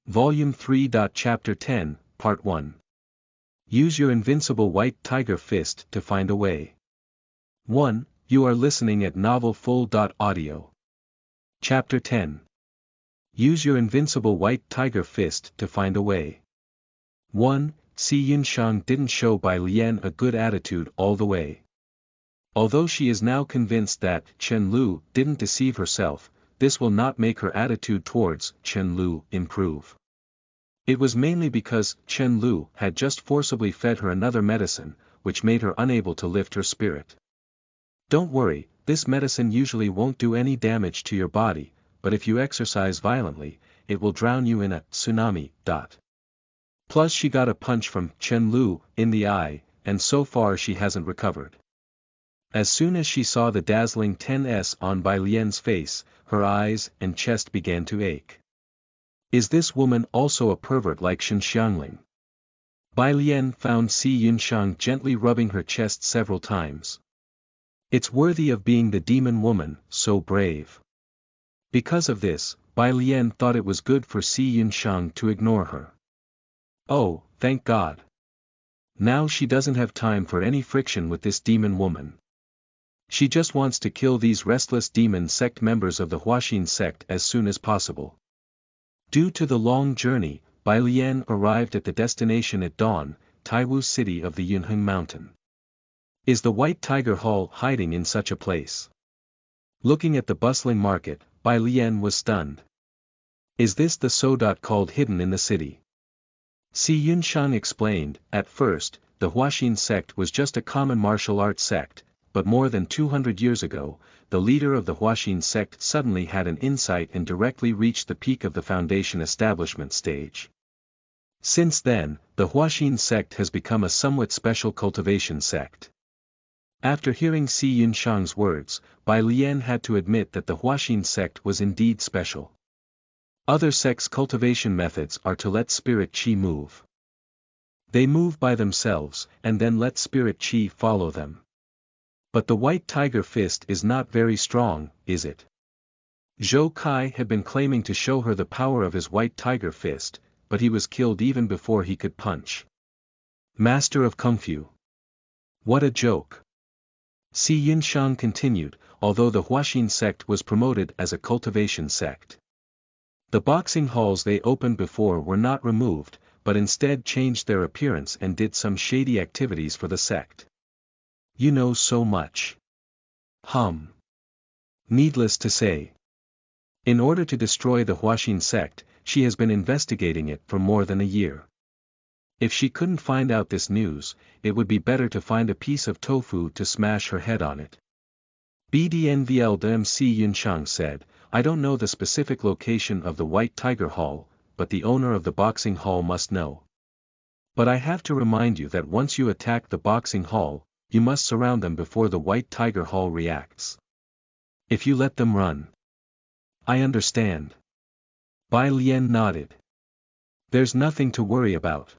Volume 3. Chapter 10, Part 1. Use your invincible white tiger fist to find a way. 1. You are listening at Novel Full. Audio. Chapter 10. Use your invincible white tiger fist to find a way. 1. Si Yunxiang didn't show Bai Lian a good attitude all the way. Although she is now convinced that Chen Lu didn't deceive herself, this will not make her attitude towards Chen Lu improve. It was mainly because Chen Lu had just forcibly fed her another medicine, which made her unable to lift her spirit. Don't worry, this medicine usually won't do any damage to your body, but if you exercise violently, it will drown you in a tsunami. Plus she got a punch from Chen Lu in the eye, and so far she hasn't recovered. As soon as she saw the dazzling 10s on Bai Lian's face, her eyes and chest began to ache. Is this woman also a pervert like Shen Xiangling? Bai Lian found Si Yunxiang gently rubbing her chest several times. It's worthy of being the demon woman, so brave. Because of this, Bai Lian thought it was good for Si Yunxiang to ignore her. Oh, thank God. Now she doesn't have time for any friction with this demon woman. She just wants to kill these restless demon sect members of the Huaxin sect as soon as possible. Due to the long journey, Bai Lian arrived at the destination at dawn, Taiwu city of the Yunheng mountain. Is the White Tiger Hall hiding in such a place? Looking at the bustling market, Bai Lian was stunned. Is this the so called hidden in the city? Si Yunxiang explained, at first, the Huaxin sect was just a common martial arts sect, but more than 200 years ago, the leader of the Huaxin sect suddenly had an insight and directly reached the peak of the foundation establishment stage. Since then, the Huaxin sect has become a somewhat special cultivation sect. After hearing Si Yunxiang's words, Bai Lian had to admit that the Huaxin sect was indeed special. Other sects' cultivation methods are to let spirit qi move. They move by themselves, and then let spirit qi follow them. But the white tiger fist is not very strong, is it? Zhou Kai had been claiming to show her the power of his white tiger fist, but he was killed even before he could punch. Master of Kung Fu. What a joke. Si Yunxiang continued, although the Huaxin sect was promoted as a cultivation sect. The boxing halls they opened before were not removed, but instead changed their appearance and did some shady activities for the sect. You know so much. Needless to say. In order to destroy the Huaxin sect, she has been investigating it for more than a year. If she couldn't find out this news, it would be better to find a piece of tofu to smash her head on it. BDNVL Si Yunxiang said, I don't know the specific location of the White Tiger Hall, but the owner of the boxing hall must know. But I have to remind you that once you attack the boxing hall, you must surround them before the White Tiger Hall reacts. If you let them run. I understand. Bai Lian nodded. There's nothing to worry about.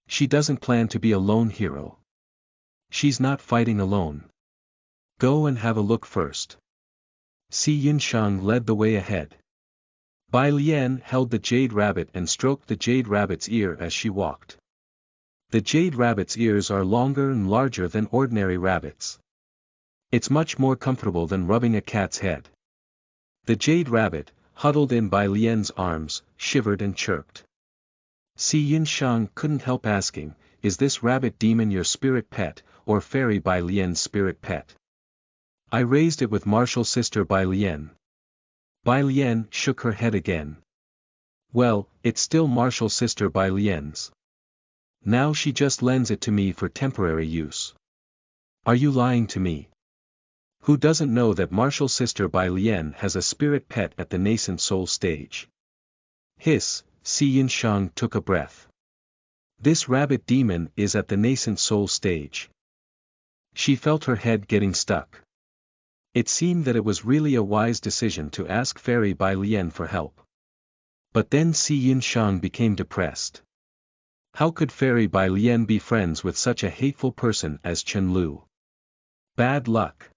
She doesn't plan to be a lone hero. She's not fighting alone. Go and have a look first. Si Yunxiang led the way ahead. Bai Lian held the jade rabbit and stroked the jade rabbit's ear as she walked. The jade rabbit's ears are longer and larger than ordinary rabbits. It's much more comfortable than rubbing a cat's head. The jade rabbit, huddled in Bai Lian's arms, shivered and chirped. Si Yunxiang couldn't help asking, is this rabbit demon your spirit pet, or fairy Bai Lian's spirit pet? I raised it with martial sister Bai Lian. Bai Lian shook her head again. Well, it's still martial sister Bai Lian's. Now she just lends it to me for temporary use. Are you lying to me? Who doesn't know that martial sister Bai Lian has a spirit pet at the nascent soul stage? Hiss, Si Yunxiang took a breath. This rabbit demon is at the nascent soul stage. She felt her head getting stuck. It seemed that it was really a wise decision to ask fairy Bai Lian for help. But then Si Yunxiang became depressed. How could fairy Bai Lian be friends with such a hateful person as Chen Lu? Bad luck.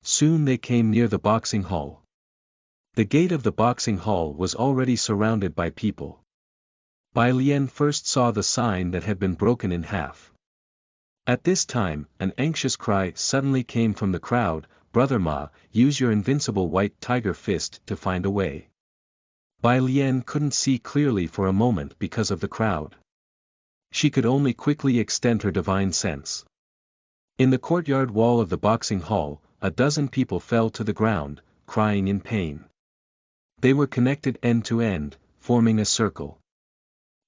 Soon they came near the boxing hall. The gate of the boxing hall was already surrounded by people. Bai Lian first saw the sign that had been broken in half. At this time, an anxious cry suddenly came from the crowd, "Brother Ma, use your invincible white tiger fist to find a way." Bai Lian couldn't see clearly for a moment because of the crowd. She could only quickly extend her divine sense. In the courtyard wall of the boxing hall, a dozen people fell to the ground, crying in pain. They were connected end to end, forming a circle.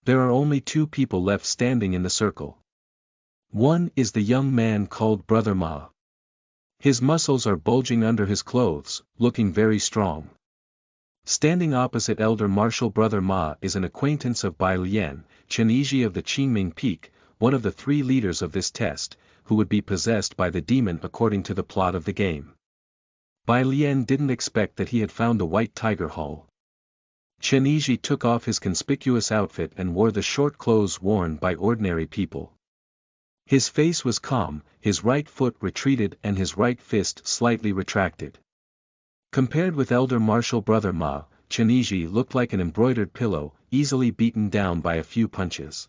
There are only two people left standing in the circle. One is the young man called Brother Ma. His muscles are bulging under his clothes, looking very strong. Standing opposite elder martial Brother Ma is an acquaintance of Bai Lian, Xuanhuan of the Qingming Peak, one of the three leaders of this test, who would be possessed by the demon according to the plot of the game. Bai Lian didn't expect that he had found the White Tiger Hall. Xuanhuan took off his conspicuous outfit and wore the short clothes worn by ordinary people. His face was calm, his right foot retreated and his right fist slightly retracted. Compared with elder martial Brother Ma, Xuanhuan looked like an embroidered pillow, easily beaten down by a few punches.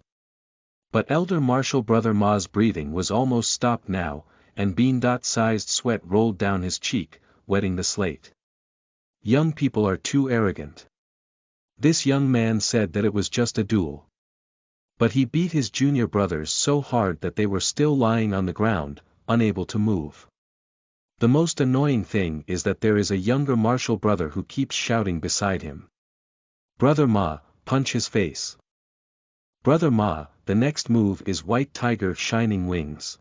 But elder martial Brother Ma's breathing was almost stopped now, and bean-sized sweat rolled down his cheek, wetting the slate. Young people are too arrogant. This young man said that it was just a duel. But he beat his junior brothers so hard that they were still lying on the ground, unable to move. The most annoying thing is that there is a younger martial brother who keeps shouting beside him. "Brother Ma, punch his face. Brother Ma, the next move is White Tiger Shining Wings.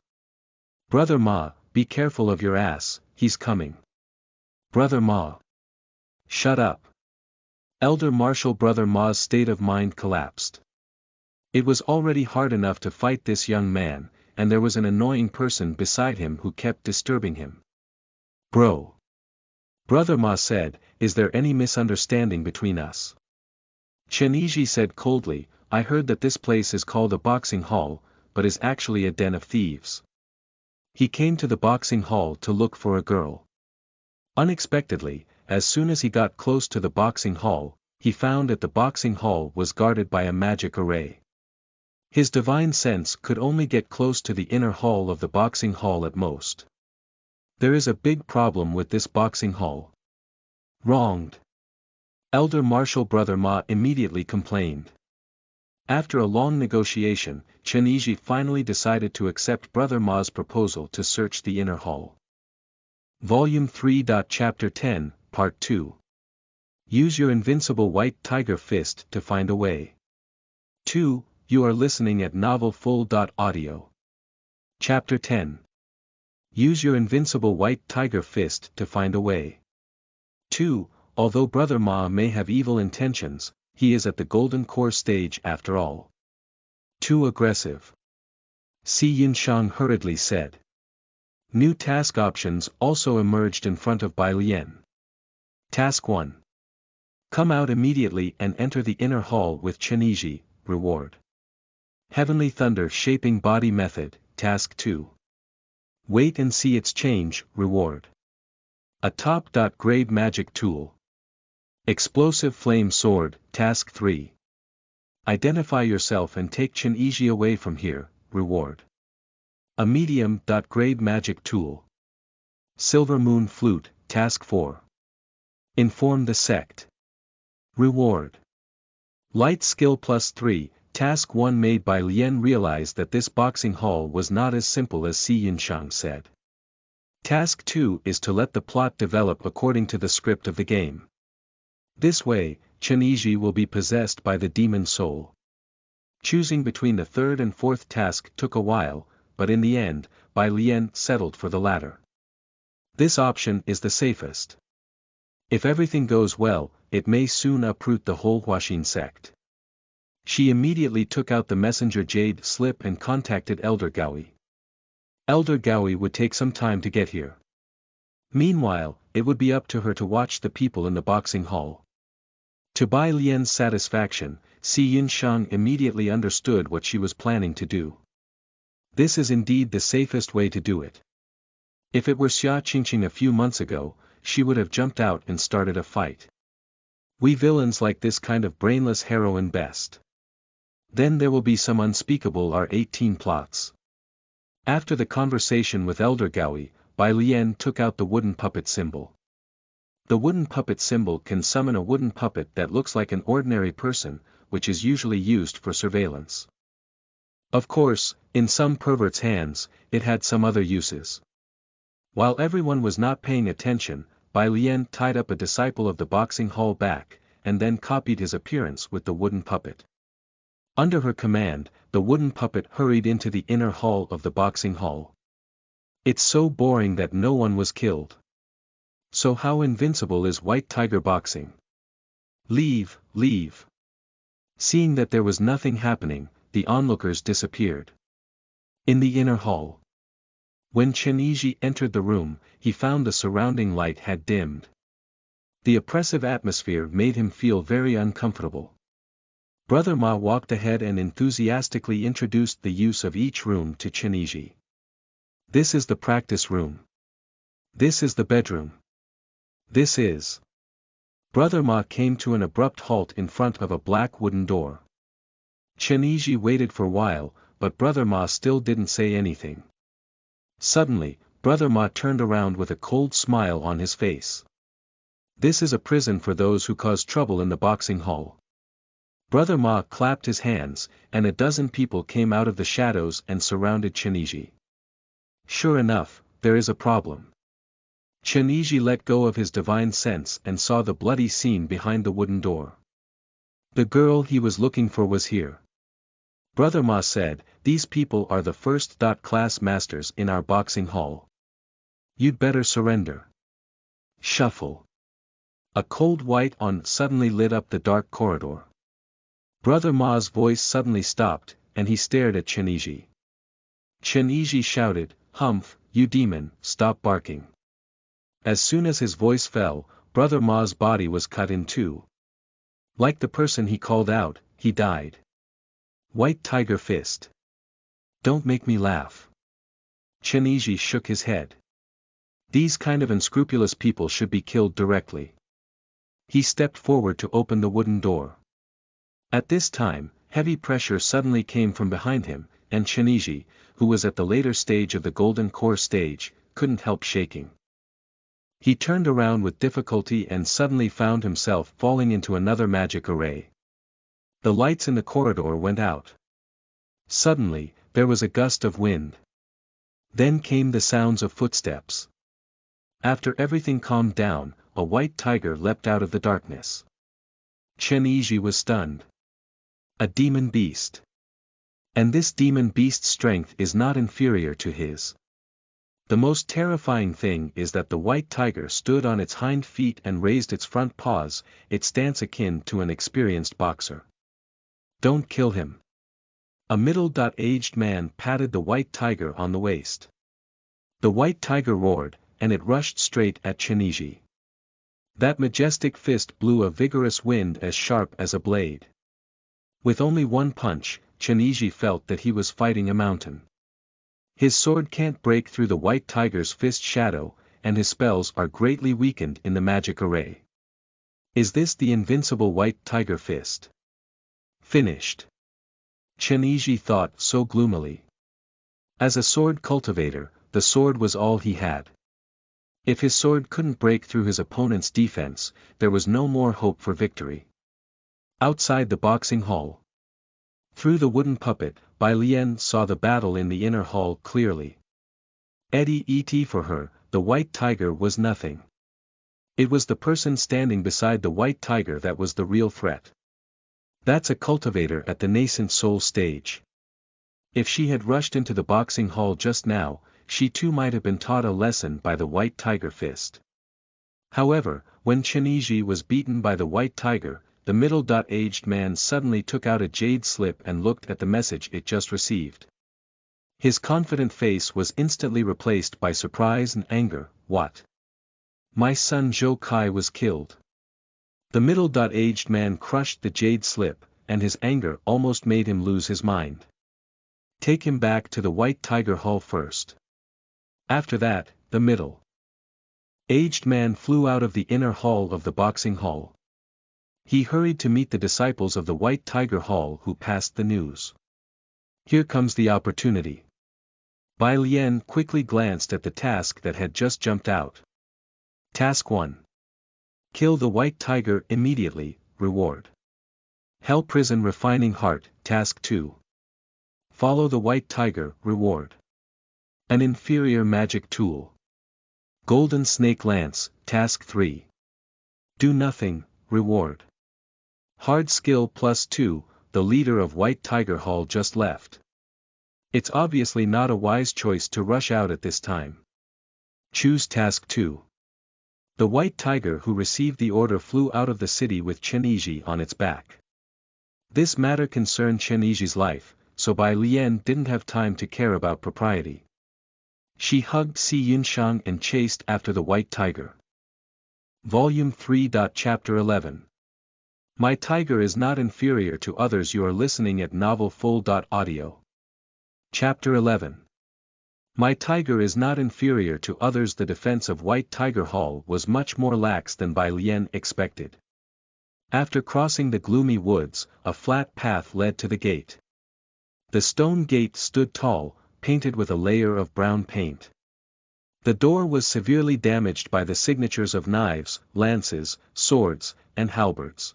Brother Ma, be careful of your ass, he's coming. Brother Ma. Shut up." Elder martial Brother Ma's state of mind collapsed. It was already hard enough to fight this young man, and there was an annoying person beside him who kept disturbing him. "Bro." Brother Ma said, "Is there any misunderstanding between us?" Xuanhuan said coldly, "I heard that this place is called a boxing hall, but is actually a den of thieves." He came to the boxing hall to look for a girl. Unexpectedly, as soon as he got close to the boxing hall, he found that the boxing hall was guarded by a magic array. His divine sense could only get close to the inner hall of the boxing hall at most. There is a big problem with this boxing hall. Wronged. Elder martial Brother Ma immediately complained. After a long negotiation, Xuanhuan finally decided to accept Brother Ma's proposal to search the inner hall. Volume 3. Chapter 10, Part 2. Use your invincible white tiger fist to find a way. 2. You are listening at novelfull.audio. Chapter 10. Use your invincible white tiger fist to find a way. 2. Although Brother Ma may have evil intentions, he is at the golden core stage after all. Too aggressive. Xuanhuan hurriedly said. New task options also emerged in front of Bai Lian. Task 1. Come out immediately and enter the inner hall with Xuanhuan, reward. Heavenly Thunder Shaping Body Method, Task 2. Wait and see its change, reward. A top-grade magic tool. Explosive Flame Sword, Task 3. Identify yourself and take Xuanhuan away from here, reward. A medium-grade magic tool. Silver Moon Flute, Task 4. Inform the sect. Reward. Light Skill Plus 3, Task 1. Made by Lian realized that this boxing hall was not as simple as Xuanhuan said. Task 2 is to let the plot develop according to the script of the game. This way, Xuanhuan will be possessed by the demon soul. Choosing between the third and fourth task took a while, but in the end, Bai Lian settled for the latter. This option is the safest. If everything goes well, it may soon uproot the whole Huaxin sect. She immediately took out the messenger jade slip and contacted Elder Gaoi. Elder Gaoi would take some time to get here. Meanwhile, it would be up to her to watch the people in the boxing hall. To Bai Lian's satisfaction, Xuanhuan immediately understood what she was planning to do. This is indeed the safest way to do it. If it were Xia Qingqing a few months ago, she would have jumped out and started a fight. We villains like this kind of brainless heroine best. Then there will be some unspeakable R18 plots. After the conversation with Elder Gaoi, Bai Lian took out the wooden puppet symbol. The wooden puppet symbol can summon a wooden puppet that looks like an ordinary person, which is usually used for surveillance. Of course, in some perverts' hands, it had some other uses. While everyone was not paying attention, Bai Lian tied up a disciple of the boxing hall back, and then copied his appearance with the wooden puppet. Under her command, the wooden puppet hurried into the inner hall of the boxing hall. It's so boring that no one was killed. So how invincible is White Tiger boxing? Leave, leave. Seeing that there was nothing happening, the onlookers disappeared. In the inner hall. When Xuanhuan entered the room, he found the surrounding light had dimmed. The oppressive atmosphere made him feel very uncomfortable. Brother Ma walked ahead and enthusiastically introduced the use of each room to Xuanhuan. This is the practice room. This is the bedroom. This is. Brother Ma came to an abrupt halt in front of a black wooden door. Xuanhuan waited for a while, but Brother Ma still didn't say anything. Suddenly, Brother Ma turned around with a cold smile on his face. This is a prison for those who cause trouble in the boxing hall. Brother Ma clapped his hands, and a dozen people came out of the shadows and surrounded Xuanhuan. Sure enough, there is a problem. Xuanhuan let go of his divine sense and saw the bloody scene behind the wooden door. The girl he was looking for was here. Brother Ma said, "These people are the first-class masters in our boxing hall. You'd better surrender." Shuffle. A cold white on suddenly lit up the dark corridor. Brother Ma's voice suddenly stopped, and he stared at Xuanhuan. Xuanhuan shouted, "Humph, you demon, stop barking." As soon as his voice fell, Brother Ma's body was cut in two. Like the person he called out, he died. White Tiger Fist. Don't make me laugh. Xuanhuan shook his head. These kind of unscrupulous people should be killed directly. He stepped forward to open the wooden door. At this time, heavy pressure suddenly came from behind him, and Xuanhuan, who was at the later stage of the golden core stage, couldn't help shaking. He turned around with difficulty and suddenly found himself falling into another magic array. The lights in the corridor went out. Suddenly, there was a gust of wind. Then came the sounds of footsteps. After everything calmed down, a white tiger leapt out of the darkness. Xuanhuan was stunned. A demon beast. And this demon beast's strength is not inferior to his. The most terrifying thing is that the white tiger stood on its hind feet and raised its front paws, its stance akin to an experienced boxer. Don't kill him. A middle-aged man patted the white tiger on the waist. The white tiger roared, and it rushed straight at Xuanhuan. That majestic fist blew a vigorous wind as sharp as a blade. With only one punch, Xuanhuan felt that he was fighting a mountain. His sword can't break through the white tiger's fist shadow, and his spells are greatly weakened in the magic array. Is this the invincible white tiger fist? Finished. Xuanhuan thought so gloomily. As a sword cultivator, the sword was all he had. If his sword couldn't break through his opponent's defense, there was no more hope for victory. Outside the boxing hall. Through the wooden puppet, Bai Lian saw the battle in the inner hall clearly. Et for her, the white tiger was nothing. It was the person standing beside the white tiger that was the real threat. That's a cultivator at the nascent soul stage. If she had rushed into the boxing hall just now, she too might have been taught a lesson by the white tiger fist. However, when Xuanhuan was beaten by the white tiger, the middle-aged man suddenly took out a jade slip and looked at the message it just received. His confident face was instantly replaced by surprise and anger. What? My son Zhou Kai was killed. The middle-aged man crushed the jade slip, and his anger almost made him lose his mind. Take him back to the White Tiger Hall first. After that, the middle-aged man flew out of the inner hall of the boxing hall. He hurried to meet the disciples of the White Tiger Hall who passed the news. Here comes the opportunity. Bai Lian quickly glanced at the task that had just jumped out. Task 1. Kill the White Tiger immediately, reward. Hell Prison Refining Heart, Task 2. Follow the White Tiger, reward. An inferior magic tool. Golden Snake Lance, Task 3. Do nothing, reward. Hard Skill +2, the leader of White Tiger Hall just left. It's obviously not a wise choice to rush out at this time. Choose Task 2. The White Tiger who received the order flew out of the city with Ecchi on its back. This matter concerned Ecchi's life, so Bai Lian didn't have time to care about propriety. She hugged Xuanhuan and chased after the White Tiger. Volume 3. Chapter 11. My tiger is not inferior to others. You are listening at novelfull.audio. Chapter 11. My tiger is not inferior to others. The defense of White Tiger Hall was much more lax than Bai Lian expected. After crossing the gloomy woods, a flat path led to the gate. The stone gate stood tall, painted with a layer of brown paint. The door was severely damaged by the signatures of knives, lances, swords, and halberds.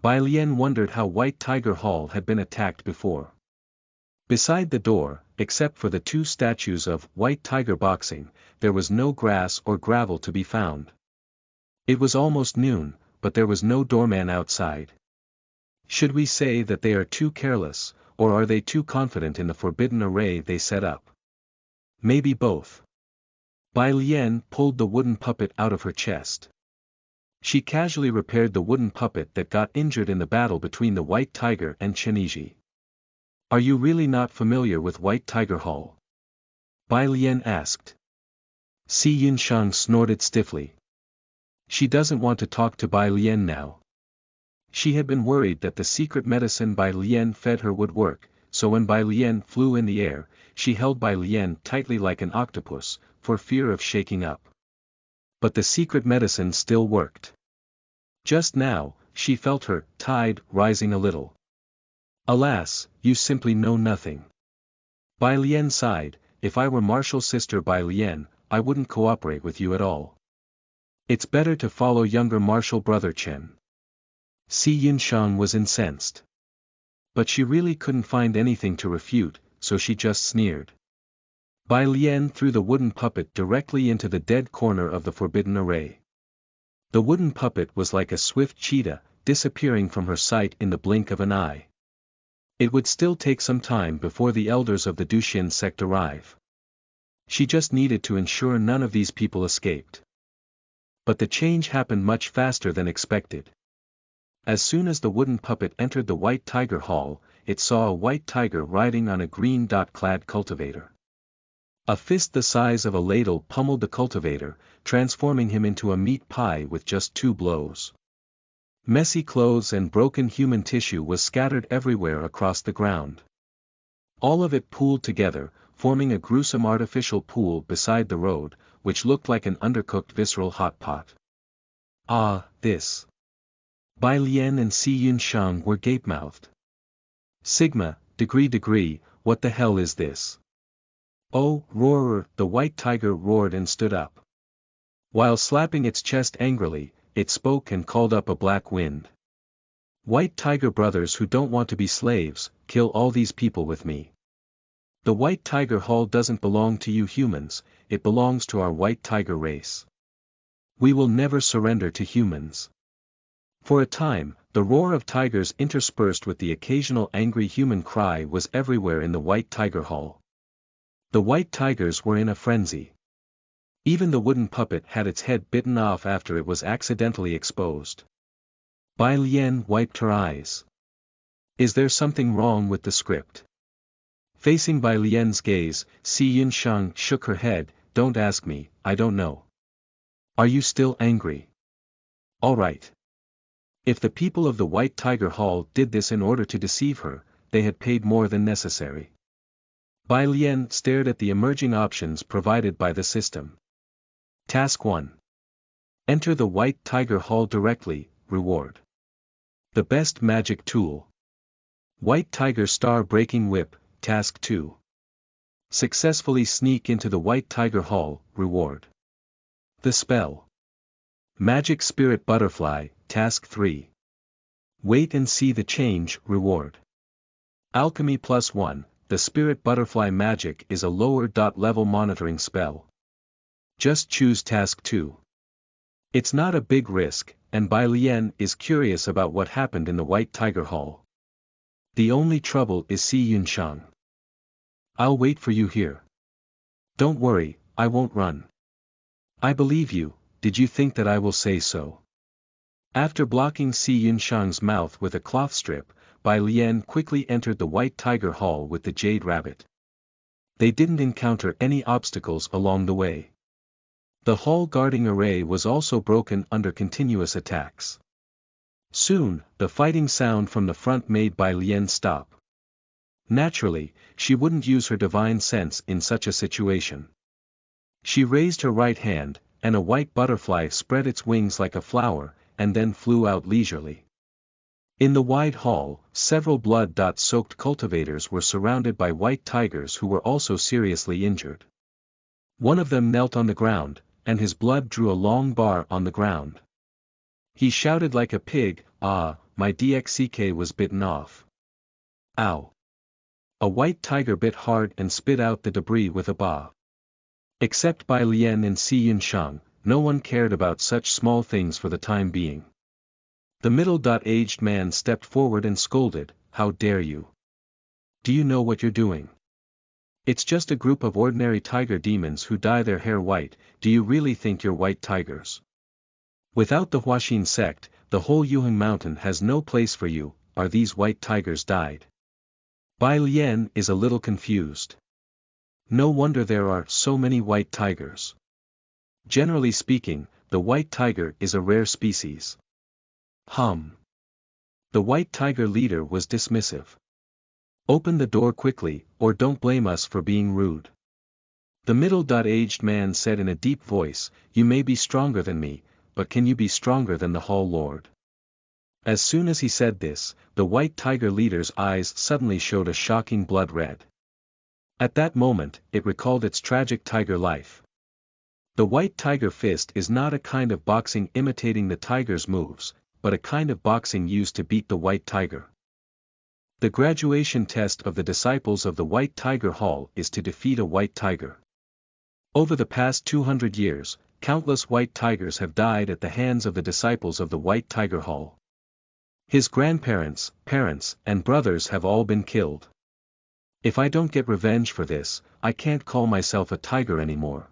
Bai Lian wondered how White Tiger Hall had been attacked before. Beside the door, except for the two statues of White Tiger boxing, there was no grass or gravel to be found. It was almost noon, but there was no doorman outside. Should we say that they are too careless, or are they too confident in the forbidden array they set up? Maybe both. Bai Lian pulled the wooden puppet out of her chest. She casually repaired the wooden puppet that got injured in the battle between the White Tiger and Ecchi. Are you really not familiar with White Tiger Hall? Bai Lian asked. Xuanhuan snorted stiffly. She doesn't want to talk to Bai Lian now. She had been worried that the secret medicine Bai Lian fed her would work, so when Bai Lian flew in the air, she held Bai Lian tightly like an octopus, for fear of shaking up. But the secret medicine still worked. Just now, she felt her tide rising a little. Alas, you simply know nothing. Bai Lian sighed. If I were martial sister Bai Lian, I wouldn't cooperate with you at all. It's better to follow younger martial brother Chen. Xuanhuan was incensed. But she really couldn't find anything to refute, so she just sneered. Bai Lian threw the wooden puppet directly into the dead corner of the forbidden array. The wooden puppet was like a swift cheetah, disappearing from her sight in the blink of an eye. It would still take some time before the elders of the Duxian sect arrive. She just needed to ensure none of these people escaped. But the change happened much faster than expected. As soon as the wooden puppet entered the White Tiger Hall, it saw a white tiger riding on a green-clad cultivator. A fist the size of a ladle pummeled the cultivator, transforming him into a meat pie with just 2 blows. Messy clothes and broken human tissue was scattered everywhere across the ground. All of it pooled together, forming a gruesome artificial pool beside the road, which looked like an undercooked visceral hot pot. Ah, this. Bai Lian and Xuanhuan were gape-mouthed. Sigma, degree, what the hell is this? Oh, roarer, the White Tiger roared and stood up. While slapping its chest angrily, it spoke and called up a black wind. White Tiger brothers who don't want to be slaves, kill all these people with me. The White Tiger Hall doesn't belong to you humans, it belongs to our White Tiger race. We will never surrender to humans. For a time, the roar of tigers interspersed with the occasional angry human cry was everywhere in the White Tiger Hall. The White Tigers were in a frenzy. Even the wooden puppet had its head bitten off after it was accidentally exposed. Bai Lian wiped her eyes. Is there something wrong with the script? Facing Bai Lian's gaze, Xuanhuan shook her head. Don't ask me, I don't know. Are you still angry? All right. If the people of the White Tiger Hall did this in order to deceive her, they had paid more than necessary. Bai Lian stared at the emerging options provided by the system. Task 1. Enter the White Tiger Hall directly, reward. The best magic tool. White Tiger Star Breaking Whip, Task 2. Successfully sneak into the White Tiger Hall, reward. The spell. Magic Spirit Butterfly, Task 3. Wait and see the change, reward. Alchemy +1, the Spirit Butterfly magic is a lower level monitoring spell. Just choose Task 2. It's not a big risk, and Bai Lian is curious about what happened in the White Tiger Hall. The only trouble is Si Yunshang. I'll wait for you here. Don't worry, I won't run. I believe you, did you think that I will say so? After blocking Si Yunshang's mouth with a cloth strip, Bai Lian quickly entered the White Tiger Hall with the Jade Rabbit. They didn't encounter any obstacles along the way. The hall guarding array was also broken under continuous attacks. Soon, the fighting sound from the front made Bai Lian stop. Naturally, she wouldn't use her divine sense in such a situation. She raised her right hand, and a white butterfly spread its wings like a flower, and then flew out leisurely. In the wide hall, several blood-soaked cultivators were surrounded by white tigers who were also seriously injured. One of them knelt on the ground, and his blood drew a long bar on the ground. He shouted like a pig, "Ah, my DXCK was bitten off. Ow!" A white tiger bit hard and spit out the debris with a ba. Except Bai Lian and Si Yunshang, no one cared about such small things for the time being. The middle-aged man stepped forward and scolded, "How dare you? Do you know what you're doing? It's just a group of ordinary tiger demons who dye their hair white. Do you really think you're white tigers? Without the Huaxin sect, the whole Yuheng mountain has no place for you. Are these white tigers dyed?" Bai Lian is a little confused. No wonder there are so many white tigers. Generally speaking, the white tiger is a rare species. The white tiger leader was dismissive. "Open the door quickly, or don't blame us for being rude." The middle-aged man said in a deep voice, "You may be stronger than me, but can you be stronger than the Hall Lord?" As soon as he said this, the white tiger leader's eyes suddenly showed a shocking blood red. At that moment, it recalled its tragic tiger life. The white tiger fist is not a kind of boxing imitating the tiger's moves, but a kind of boxing used to beat the white tiger. The graduation test of the disciples of the White Tiger Hall is to defeat a white tiger. Over the past 200 years, countless white tigers have died at the hands of the disciples of the White Tiger Hall. His grandparents, parents, and brothers have all been killed. If I don't get revenge for this, I can't call myself a tiger anymore.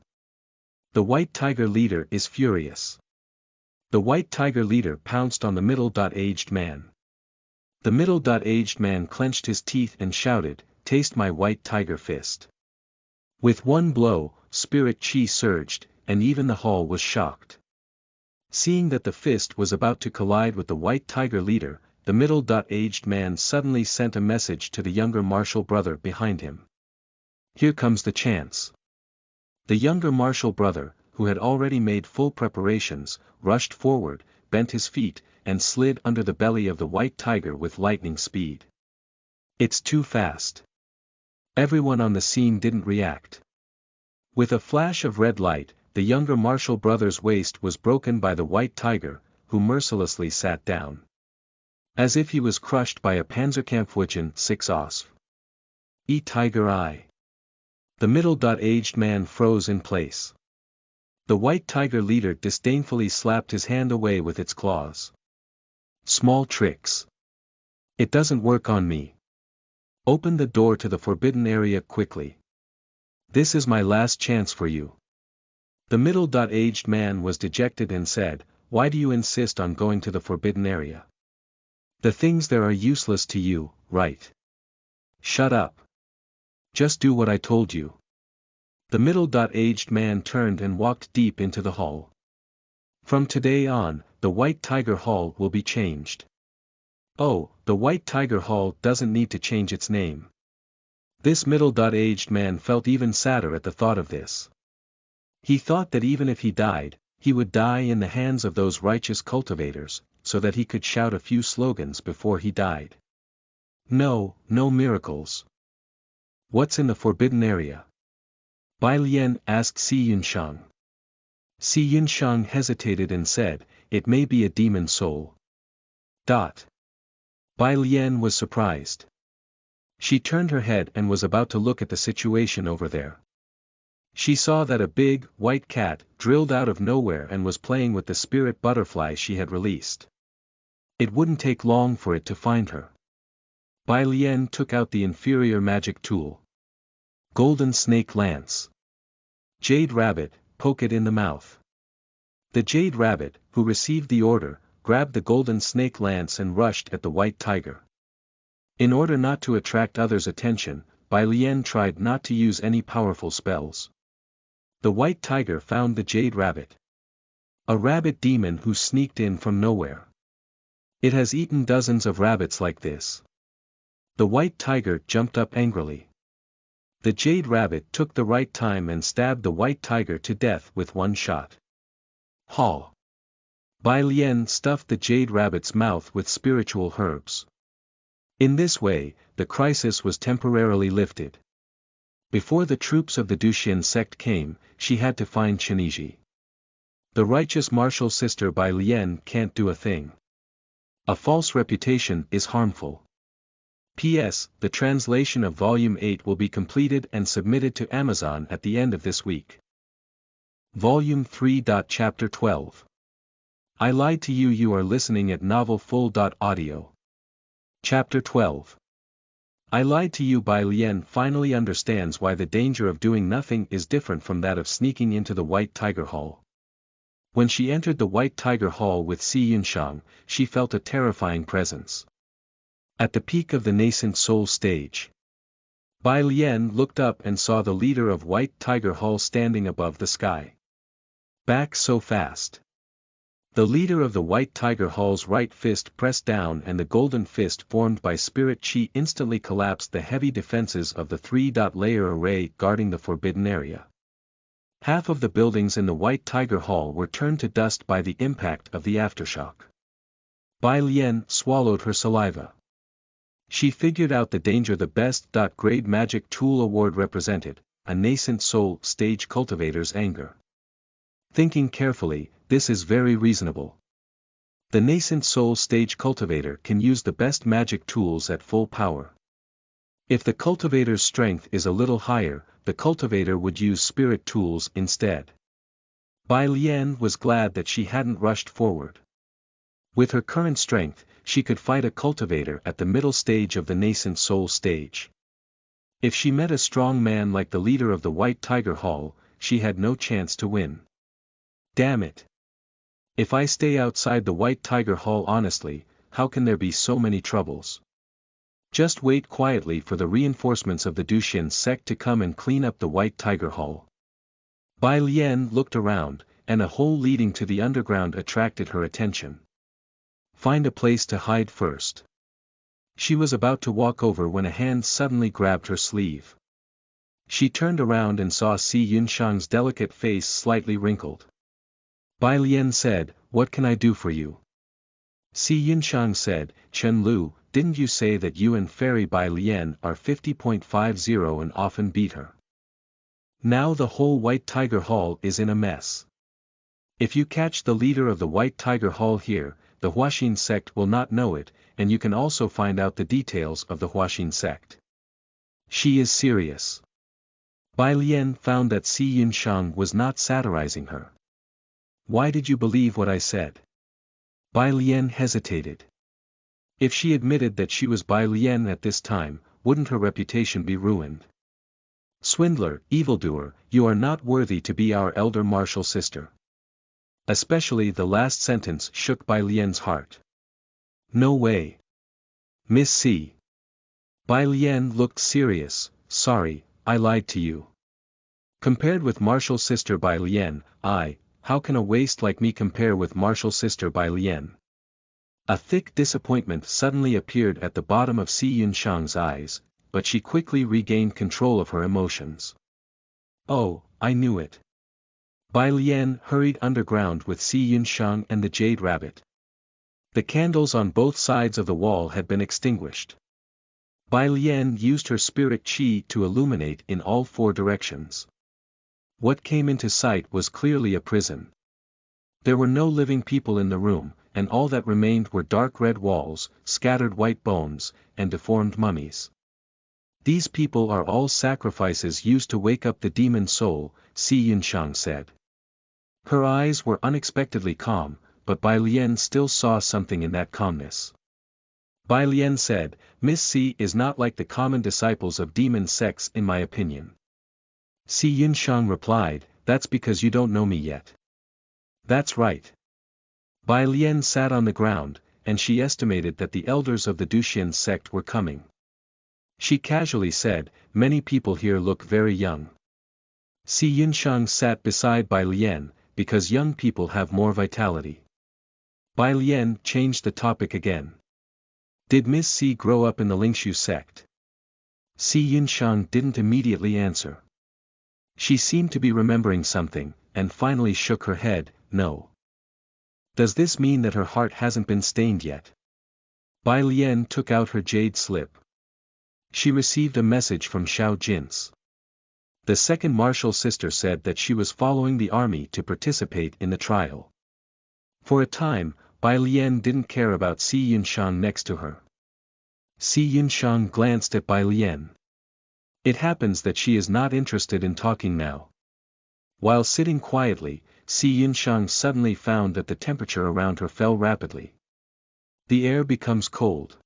The white tiger leader is furious. The white tiger leader pounced on the middle-aged man. The middle-aged man clenched his teeth and shouted, "Taste my white tiger fist." With one blow, spirit chi surged, and even the hall was shocked. Seeing that the fist was about to collide with the white tiger leader, the middle-aged man suddenly sent a message to the younger martial brother behind him. "Here comes the chance." The younger martial brother, who had already made full preparations, rushed forward, bent his feet, and slid under the belly of the white tiger with lightning speed. "It's too fast." Everyone on the scene didn't react. With a flash of red light, the younger martial brother's waist was broken by the white tiger, who mercilessly sat down. As if he was crushed by a Panzerkampfwagen 6 Osf. Tiger eye. The middle-aged man froze in place. The white tiger leader disdainfully slapped his hand away with its claws. "Small tricks. It doesn't work on me. Open the door to the forbidden area quickly. This is my last chance for you." The middle-aged man was dejected and said, "Why do you insist on going to the forbidden area? The things there are useless to you, right? Shut up. Just do what I told you." The middle-aged man turned and walked deep into the hall. From today on, the White Tiger Hall will be changed. Oh, the White Tiger Hall doesn't need to change its name. This middle-aged man felt even sadder at the thought of this. He thought that even if he died, he would die in the hands of those righteous cultivators, so that he could shout a few slogans before he died. No miracles. What's in the forbidden area? Bai Lian asked Si Yunshang. Si Yunshang hesitated and said, it may be a demon soul. Bai Lian was surprised. She turned her head and was about to look at the situation over there. She saw that a big, white cat drilled out of nowhere and was playing with the spirit butterfly she had released. It wouldn't take long for it to find her. Bai Lian took out the inferior magic tool. Golden snake lance. Jade rabbit, poke it in the mouth. The jade rabbit, who received the order, grabbed the golden snake lance and rushed at the white tiger. In order not to attract others' attention, Bai Lian tried not to use any powerful spells. The white tiger found the jade rabbit. A rabbit demon who sneaked in from nowhere. It has eaten dozens of rabbits like this. The white tiger jumped up angrily. The jade rabbit took the right time and stabbed the white tiger to death with one shot. Haw! Bai Lian stuffed the jade rabbit's mouth with spiritual herbs. In this way, the crisis was temporarily lifted. Before the troops of the Duxian sect came, she had to find Cheniji. The righteous martial sister Bai Lian can't do a thing. A false reputation is harmful. P.S. The translation of Volume 8 will be completed and submitted to Amazon at the end of this week. Volume 3. Chapter 12. I lied to you. You are listening at novelfull.audio. Chapter 12. I lied to you. Bai Lian finally understands why the danger of doing nothing is different from that of sneaking into the White Tiger Hall. When she entered the White Tiger Hall with Si Yunshang, she felt a terrifying presence. At the peak of the nascent soul stage, Bai Lian looked up and saw the leader of White Tiger Hall standing above the sky. Back so fast. The leader of the White Tiger Hall's right fist pressed down and the golden fist formed by spirit chi instantly collapsed the heavy defenses of the 3-layer array guarding the forbidden area. Half of the buildings in the White Tiger Hall were turned to dust by the impact of the aftershock. Bai Lian swallowed her saliva. She figured out the danger the best grade magic tool award represented, a nascent soul stage cultivator's anger. Thinking carefully, this is very reasonable. The nascent soul stage cultivator can use the best magic tools at full power. If the cultivator's strength is a little higher, the cultivator would use spirit tools instead. Bai Lian was glad that she hadn't rushed forward. With her current strength, she could fight a cultivator at the middle stage of the nascent soul stage. If she met a strong man like the leader of the White Tiger Hall, she had no chance to win. Damn it! If I stay outside the White Tiger Hall honestly, how can there be so many troubles? Just wait quietly for the reinforcements of the Duxian sect to come and clean up the White Tiger Hall. Bai Lian looked around, and a hole leading to the underground attracted her attention. Find a place to hide first. She was about to walk over when a hand suddenly grabbed her sleeve. She turned around and saw Si Yunshang's delicate face slightly wrinkled. Bai Lian said, "What can I do for you?" Si Yunshang said, "Chen Lu, didn't you say that you and Fairy Bai Lian are 50.50 and often beat her? Now the whole White Tiger Hall is in a mess. If you catch the leader of the White Tiger Hall here, the Huaxin sect will not know it, and you can also find out the details of the Huaxin sect." She is serious. Bai Lian found that Si Yunshang was not satirizing her. Why did you believe what I said? Bai Lian hesitated. If she admitted that she was Bai Lian at this time, wouldn't her reputation be ruined? Swindler, evildoer, you are not worthy to be our elder martial sister. Especially the last sentence shook Bai Lian's heart. No way. Miss C. Bai Lian looked serious. Sorry, I lied to you. Compared with martial sister Bai Lian, how can a waste like me compare with martial sister Bai Lian? A thick disappointment suddenly appeared at the bottom of Si Yunshang's eyes, but she quickly regained control of her emotions. Oh, I knew it. Bai Lian hurried underground with Si Yunshang and the Jade Rabbit. The candles on both sides of the wall had been extinguished. Bai Lian used her spirit qi to illuminate in all four directions. What came into sight was clearly a prison. There were no living people in the room, and all that remained were dark red walls, scattered white bones, and deformed mummies. These people are all sacrifices used to wake up the demon soul, Si Yunshang said. Her eyes were unexpectedly calm, but Bai Lian still saw something in that calmness. Bai Lian said, Miss Si is not like the common disciples of demon sects in my opinion. Si Yunshang replied, that's because you don't know me yet. That's right. Bai Lian sat on the ground, and she estimated that the elders of the Duxian sect were coming. She casually said, many people here look very young. Si Yunshang sat beside Bai Lian, because young people have more vitality. Bai Lian changed the topic again. Did Miss Si grow up in the Lingshu sect? Si Yunshang didn't immediately answer. She seemed to be remembering something, and finally shook her head, no. Does this mean that her heart hasn't been stained yet? Bai Lian took out her jade slip. She received a message from Xiao Jin's. The second martial sister said that she was following the army to participate in the trial. For a time, Bai Lian didn't care about Si Yunshang next to her. Si Yunshang glanced at Bai Lian. It happens that she is not interested in talking now. While sitting quietly, Si Yunshang suddenly found that the temperature around her fell rapidly. The air becomes cold.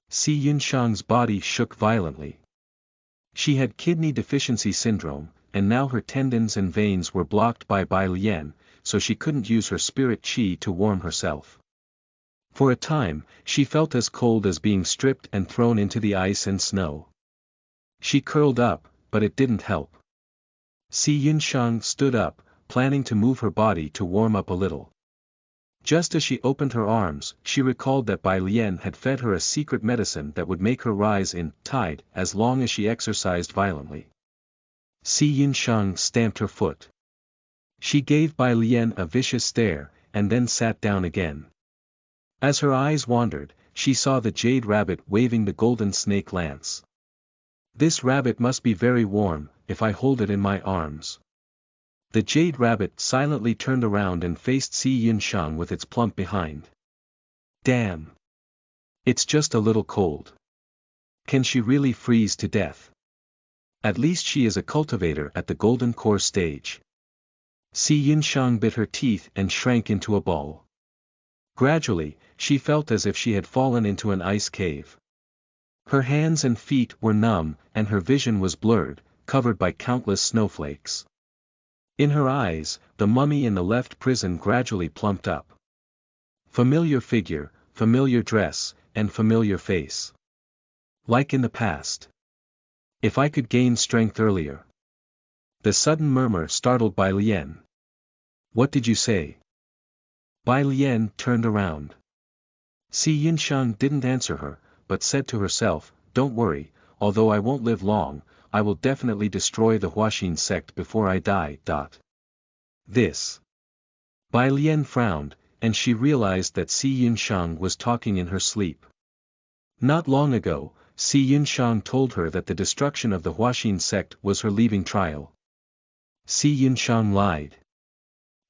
Si Yunshang's body shook violently. She had kidney deficiency syndrome, and now her tendons and veins were blocked by Bai Lian, so she couldn't use her spirit qi to warm herself. For a time, she felt as cold as being stripped and thrown into the ice and snow. She curled up, but it didn't help. Si Yunshang stood up, planning to move her body to warm up a little. Just as she opened her arms, she recalled that Bai Lian had fed her a secret medicine that would make her rise in tide as long as she exercised violently. Si Yunshang stamped her foot. She gave Bai Lian a vicious stare, and then sat down again. As her eyes wandered, she saw the jade rabbit waving the golden snake lance. This rabbit must be very warm, if I hold it in my arms. The jade rabbit silently turned around and faced Si Yunshang with its plump behind. Damn! It's just a little cold. Can she really freeze to death? At least she is a cultivator at the golden core stage. Si Yunshang bit her teeth and shrank into a ball. Gradually, she felt as if she had fallen into an ice cave. Her hands and feet were numb, and her vision was blurred, covered by countless snowflakes. In her eyes, the mummy in the left prison gradually plumped up. Familiar figure, familiar dress, and familiar face. Like in the past. If I could gain strength earlier. The sudden murmur startled Bai Lian. What did you say? Bai Lian turned around. Si Yunshang didn't answer her, but said to herself, don't worry, although I won't live long, I will definitely destroy the Huaxin sect before I die. This. Bai Lian frowned, and she realized that Si Yunshang was talking in her sleep. Not long ago, Si Yunshang told her that the destruction of the Huaxin sect was her leaving trial. Si Yunshang lied.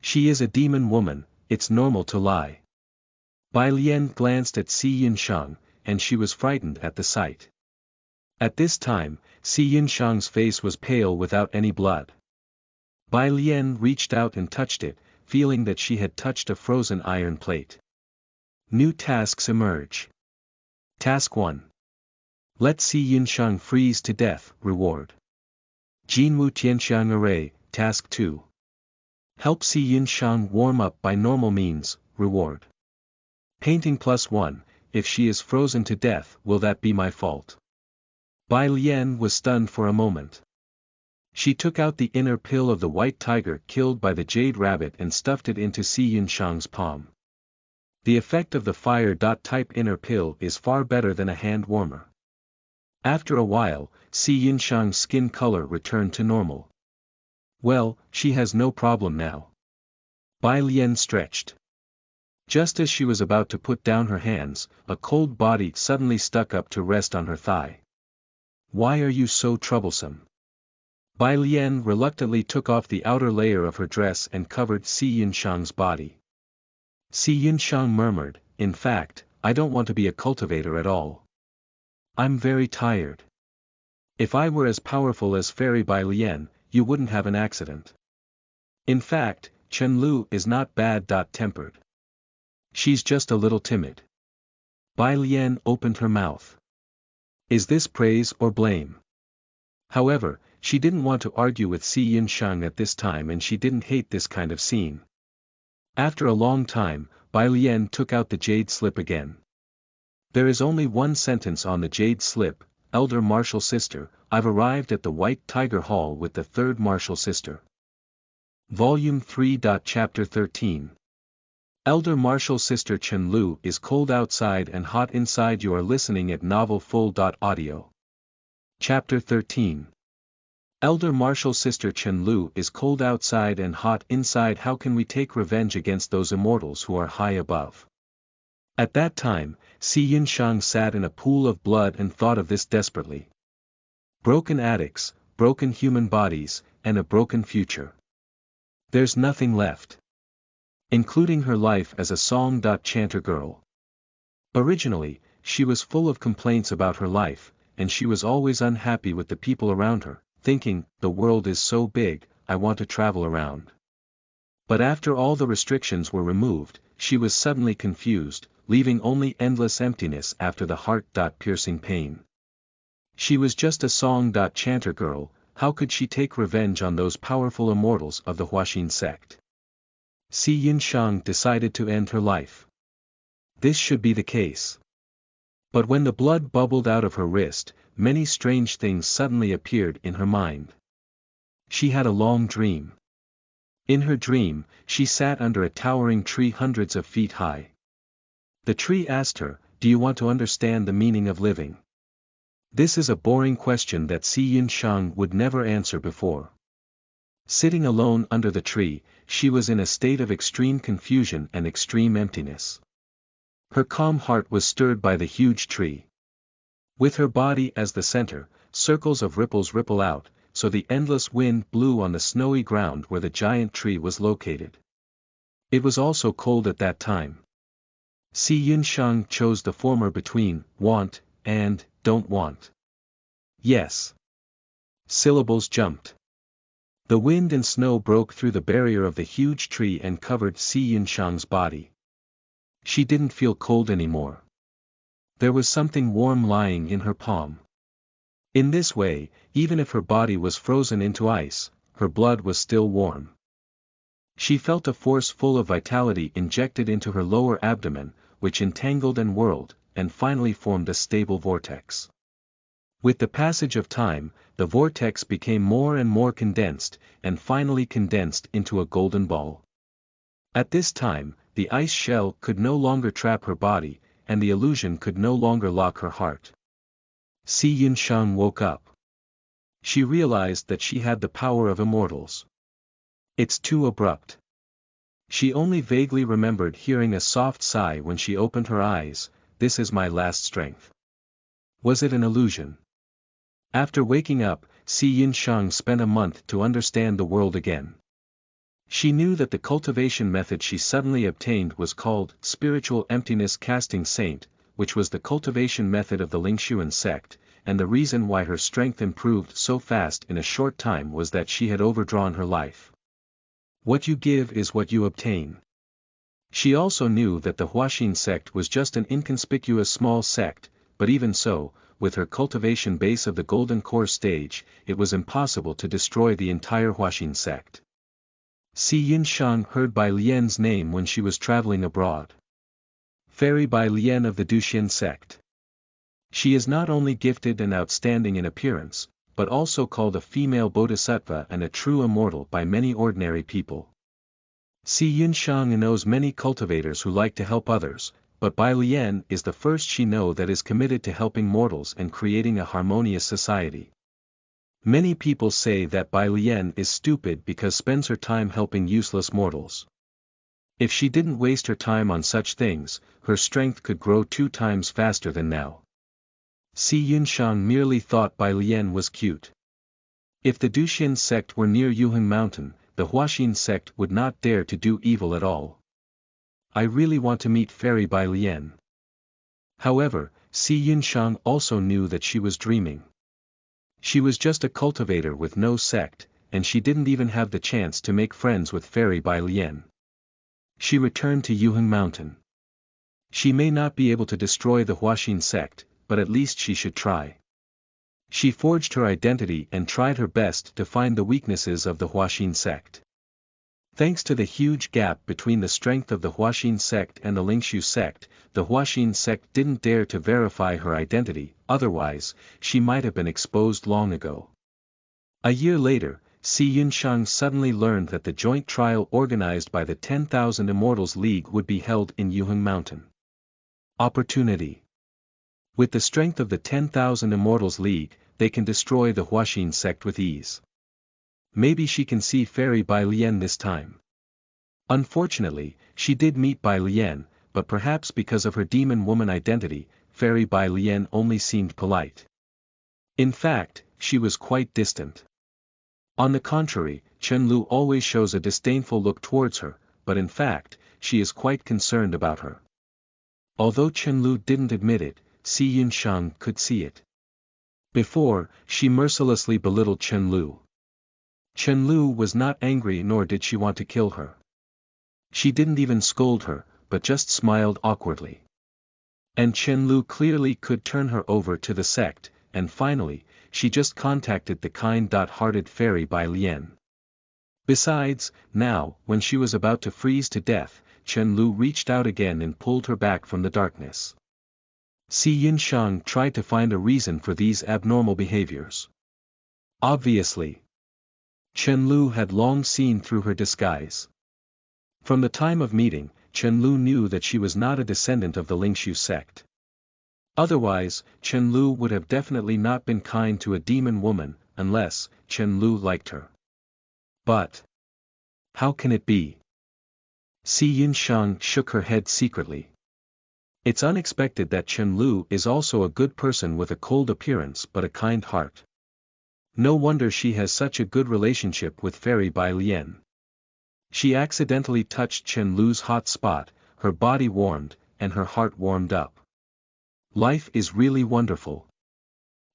She is a demon woman, it's normal to lie. Bai Lian glanced at Si Yunshang, and she was frightened at the sight. At this time, Si Yunshang's face was pale without any blood. Bai Lian reached out and touched it, feeling that she had touched a frozen iron plate. New tasks emerge. Task 1. Let Si Yunshang freeze to death, reward. Jinwu Tianxiang Array, Task 2. Help Si Yunshang warm up by normal means, reward. Painting +1, if she is frozen to death, will that be my fault? Bai Lian was stunned for a moment. She took out the inner pill of the white tiger killed by the jade rabbit and stuffed it into Si Yunshang's palm. The effect of the fire-type inner pill is far better than a hand warmer. After a while, Si Yunshang's skin color returned to normal. Well, she has no problem now. Bai Lian stretched. Just as she was about to put down her hands, a cold body suddenly stuck up to rest on her thigh. "Why are you so troublesome?" Bai Lian reluctantly took off the outer layer of her dress and covered Si Yunshang's body. Si Yunshang murmured, "In fact, I don't want to be a cultivator at all. I'm very tired. If I were as powerful as Fairy Bai Lian, you wouldn't have an accident. In fact, Chen Lu is not bad-tempered. She's just a little timid." Bai Lian opened her mouth. Is this praise or blame? However, she didn't want to argue with Si Yunshang at this time, and she didn't hate this kind of scene. After a long time, Bai Lian took out the jade slip again. There is only one sentence on the jade slip: "Elder Martial Sister, I've arrived at the White Tiger Hall with the third Martial Sister." Volume 3. Chapter 13. Elder Martial Sister Chen Lu is cold outside and hot inside. You are listening at Novel Full. Audio. Chapter 13. Elder Martial Sister Chen Lu is cold outside and hot inside. How can we take revenge against those immortals who are high above? At that time, Si Yunshang sat in a pool of blood and thought of this desperately. Broken attics, broken human bodies, and a broken future. There's nothing left. Including her life as a song-chanter girl. Originally, she was full of complaints about her life, and she was always unhappy with the people around her, thinking, the world is so big, I want to travel around. But after all the restrictions were removed, she was suddenly confused, leaving only endless emptiness after the heart-piercing pain. She was just a song-chanter girl. How could she take revenge on those powerful immortals of the Huaxin sect? Si Yunshang decided to end her life. This should be the case. But when the blood bubbled out of her wrist, many strange things suddenly appeared in her mind. She had a long dream. In her dream, she sat under a towering tree hundreds of feet high. The tree asked her, "Do you want to understand the meaning of living?" This is a boring question that Si Yunshang would never answer before. Sitting alone under the tree, she was in a state of extreme confusion and extreme emptiness. Her calm heart was stirred by the huge tree. With her body as the center, circles of ripples ripple out, so the endless wind blew on the snowy ground where the giant tree was located. It was also cold at that time. Si Yunshang chose the former between want and don't want. Yes. Syllables jumped. The wind and snow broke through the barrier of the huge tree and covered Si Yunshang's body. She didn't feel cold anymore. There was something warm lying in her palm. In this way, even if her body was frozen into ice, her blood was still warm. She felt a force full of vitality injected into her lower abdomen, which entangled and whirled, and finally formed a stable vortex. With the passage of time, the vortex became more and more condensed, and finally condensed into a golden ball. At this time, the ice shell could no longer trap her body, and the illusion could no longer lock her heart. Si Yunshang woke up. She realized that she had the power of immortals. It's too abrupt. She only vaguely remembered hearing a soft sigh when she opened her eyes. This is my last strength. Was it an illusion? After waking up, Si Yunshang spent a month to understand the world again. She knew that the cultivation method she suddenly obtained was called Spiritual Emptiness Casting Saint, which was the cultivation method of the Lingxuan sect, and the reason why her strength improved so fast in a short time was that she had overdrawn her life. What you give is what you obtain. She also knew that the Huaxin sect was just an inconspicuous small sect, but even so, with her cultivation base of the Golden Core stage, it was impossible to destroy the entire Huaxin sect. Si Yunshang heard Bai Lian's name when she was traveling abroad. Fairy Bai Lian of the Duxian sect. She is not only gifted and outstanding in appearance, but also called a female bodhisattva and a true immortal by many ordinary people. Si Yunshang knows many cultivators who like to help others, but Bai Lian is the first she knows that is committed to helping mortals and creating a harmonious society. Many people say that Bai Lian is stupid because spends her time helping useless mortals. If she didn't waste her time on such things, her strength could grow 2 times faster than now. Si Yunshang merely thought Bai Lian was cute. If the Duxian sect were near Yuheng Mountain, the Huaxin sect would not dare to do evil at all. I really want to meet Fairy Bai Lian. However, Si Yunshang also knew that she was dreaming. She was just a cultivator with no sect, and she didn't even have the chance to make friends with Fairy Bai Lian. She returned to Yuheng Mountain. She may not be able to destroy the Huaxin sect, but at least she should try. She forged her identity and tried her best to find the weaknesses of the Huaxin sect. Thanks to the huge gap between the strength of the Huaxin sect and the Lingshu sect, the Huaxin sect didn't dare to verify her identity, otherwise, she might have been exposed long ago. A year later, Si Yunshang suddenly learned that the joint trial organized by the 10,000 Immortals League would be held in Yuheng Mountain. Opportunity. With the strength of the 10,000 Immortals League, they can destroy the Huaxin sect with ease. Maybe she can see Fairy Bai Lian this time. Unfortunately, she did meet Bai Lian, but perhaps because of her demon woman identity, Fairy Bai Lian only seemed polite. In fact, she was quite distant. On the contrary, Chen Lu always shows a disdainful look towards her, but in fact, she is quite concerned about her. Although Chen Lu didn't admit it, Si Yunshang could see it. Before, she mercilessly belittled Chen Lu. Chen Lu was not angry nor did she want to kill her. She didn't even scold her, but just smiled awkwardly. And Chen Lu clearly could turn her over to the sect, and finally, she just contacted the kind-hearted Fairy Bai Lian. Besides, now, when she was about to freeze to death, Chen Lu reached out again and pulled her back from the darkness. Si Yunshang tried to find a reason for these abnormal behaviors. Obviously, Chen Lu had long seen through her disguise. From the time of meeting, Chen Lu knew that she was not a descendant of the Lingshu sect. Otherwise, Chen Lu would have definitely not been kind to a demon woman, unless Chen Lu liked her. But how can it be? Si Yunshang shook her head secretly. It's unexpected that Chen Lu is also a good person with a cold appearance but a kind heart. No wonder she has such a good relationship with Fairy Bai Lian. She accidentally touched Chen Lu's hot spot, her body warmed, and her heart warmed up. Life is really wonderful.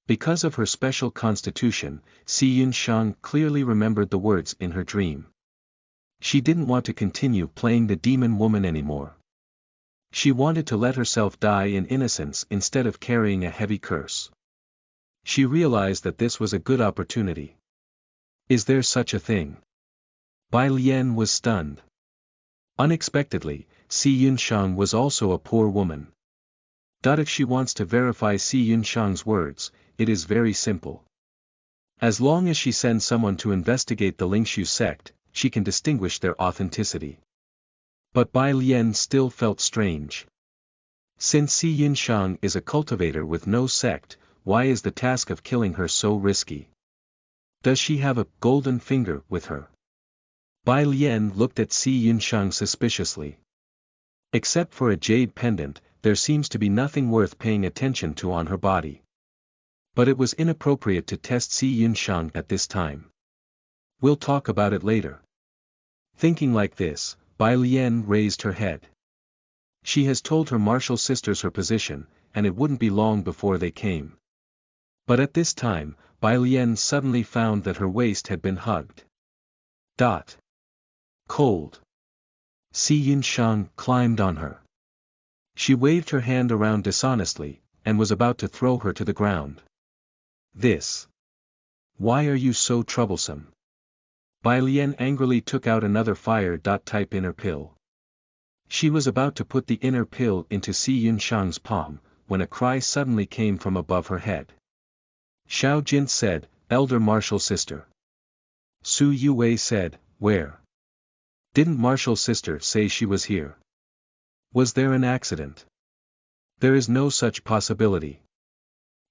Because of her special constitution, Si Yunshang clearly remembered the words in her dream. She didn't want to continue playing the demon woman anymore. She wanted to let herself die in innocence instead of carrying a heavy curse. She realized that this was a good opportunity. Is there such a thing? Bai Lian was stunned. Unexpectedly, Si Yunshang was also a poor woman. If she wants to verify Si Yunshang's words, it is very simple. As long as she sends someone to investigate the Lingshu sect, she can distinguish their authenticity. But Bai Lian still felt strange. Since Si Yunshang is a cultivator with no sect, why is the task of killing her so risky? Does she have a golden finger with her? Bai Lian looked at Si Yunshang suspiciously. Except for a jade pendant, there seems to be nothing worth paying attention to on her body. But it was inappropriate to test Si Yunshang at this time. We'll talk about it later. Thinking like this, Bai Lian raised her head. She has told her martial sisters her position, and it wouldn't be long before they came. But at this time, Bai Lian suddenly found that her waist had been hugged. Cold. Si Yunshang climbed on her. She waved her hand around dishonestly, and was about to throw her to the ground. Why are you so troublesome? Bai Lian angrily took out another fire-type inner pill. She was about to put the inner pill into Si Yunshang's palm, when a cry suddenly came from above her head. Xiao Jin said, "Elder Martial Sister." Su Yue said, "Where? Didn't Martial Sister say she was here? Was there an accident?" "There is no such possibility.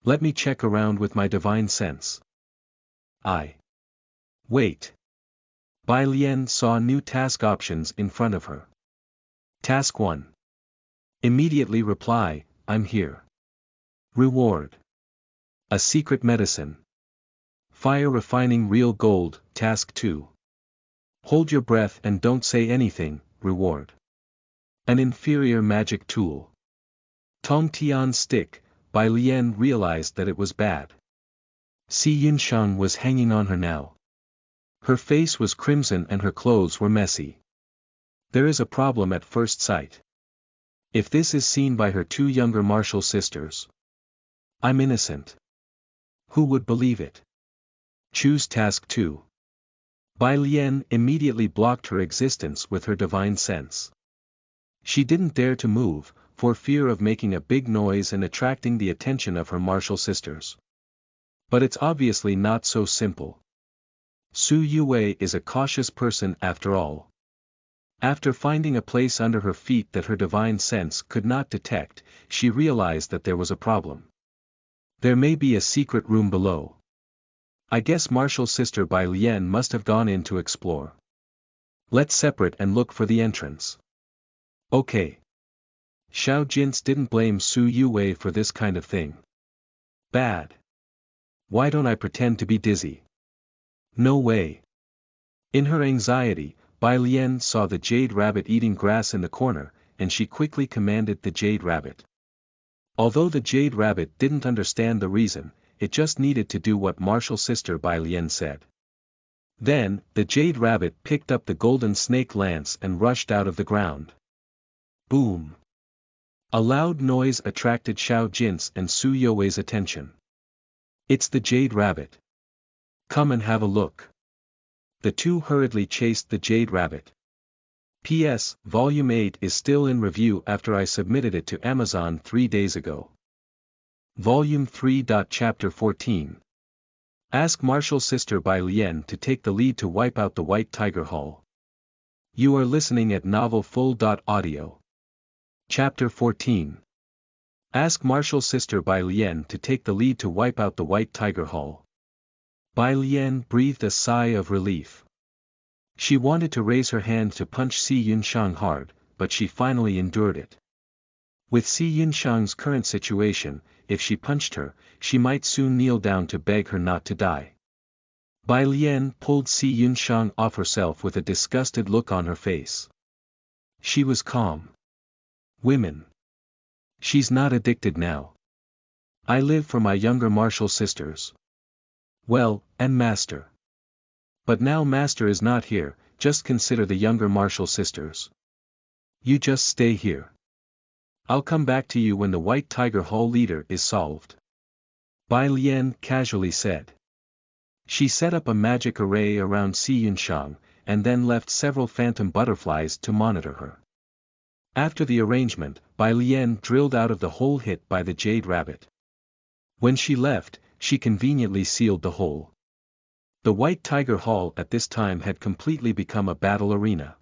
Let me check around with my divine sense." Wait. Bai Lian saw new task options in front of her. Task 1. Immediately reply, I'm here. Reward. A secret medicine. Fire refining real gold. Task 2. Hold your breath and don't say anything. Reward. An inferior magic tool. Tong Tian stick. Bai Lian realized that it was bad. Si Yunshang was hanging on her now. Her face was crimson and her clothes were messy. There is a problem at first sight. If this is seen by her two younger martial sisters. I'm innocent. Who would believe it? Choose task 2. Bai Lian immediately blocked her existence with her divine sense. She didn't dare to move, for fear of making a big noise and attracting the attention of her martial sisters. But it's obviously not so simple. Su Yue is a cautious person after all. After finding a place under her feet that her divine sense could not detect, she realized that there was a problem. There may be a secret room below. I guess martial sister Bai Lian must have gone in to explore. Let's separate and look for the entrance. Okay. Xiao Jin's didn't blame Su Yue for this kind of thing. Bad. Why don't I pretend to be dizzy? No way. In her anxiety, Bai Lian saw the jade rabbit eating grass in the corner, and she quickly commanded the jade rabbit. Although the jade rabbit didn't understand the reason, it just needed to do what martial sister Bai Lian said. Then, the jade rabbit picked up the golden snake lance and rushed out of the ground. Boom! A loud noise attracted Xiao Jin's and Su Yue's attention. It's the jade rabbit. Come and have a look. The two hurriedly chased the jade rabbit. P.S. Volume 8 is still in review after I submitted it to Amazon 3 days ago. Volume 3. Chapter 14. Ask martial sister Bai Lian to take the lead to wipe out the White Tiger Hall. You are listening at novelfull.audio. Chapter 14. Ask martial sister Bai Lian to take the lead to wipe out the White Tiger Hall. Bai Lian breathed a sigh of relief. She wanted to raise her hand to punch Si Yunshang hard, but she finally endured it. With Si Yunshang's current situation, if she punched her, she might soon kneel down to beg her not to die. Bai Lian pulled Si Yunshang off herself with a disgusted look on her face. She was calm. Women. She's not addicted now. I live for my younger martial sisters. Well, and master. But now master is not here, just consider the younger martial sisters. You just stay here. I'll come back to you when the White Tiger Hall leader is solved. Bai Lian casually said. She set up a magic array around Si Yunshang, and then left several phantom butterflies to monitor her. After the arrangement, Bai Lian drilled out of the hole hit by the jade rabbit. When she left, she conveniently sealed the hole. The White Tiger Hall at this time had completely become a battle arena.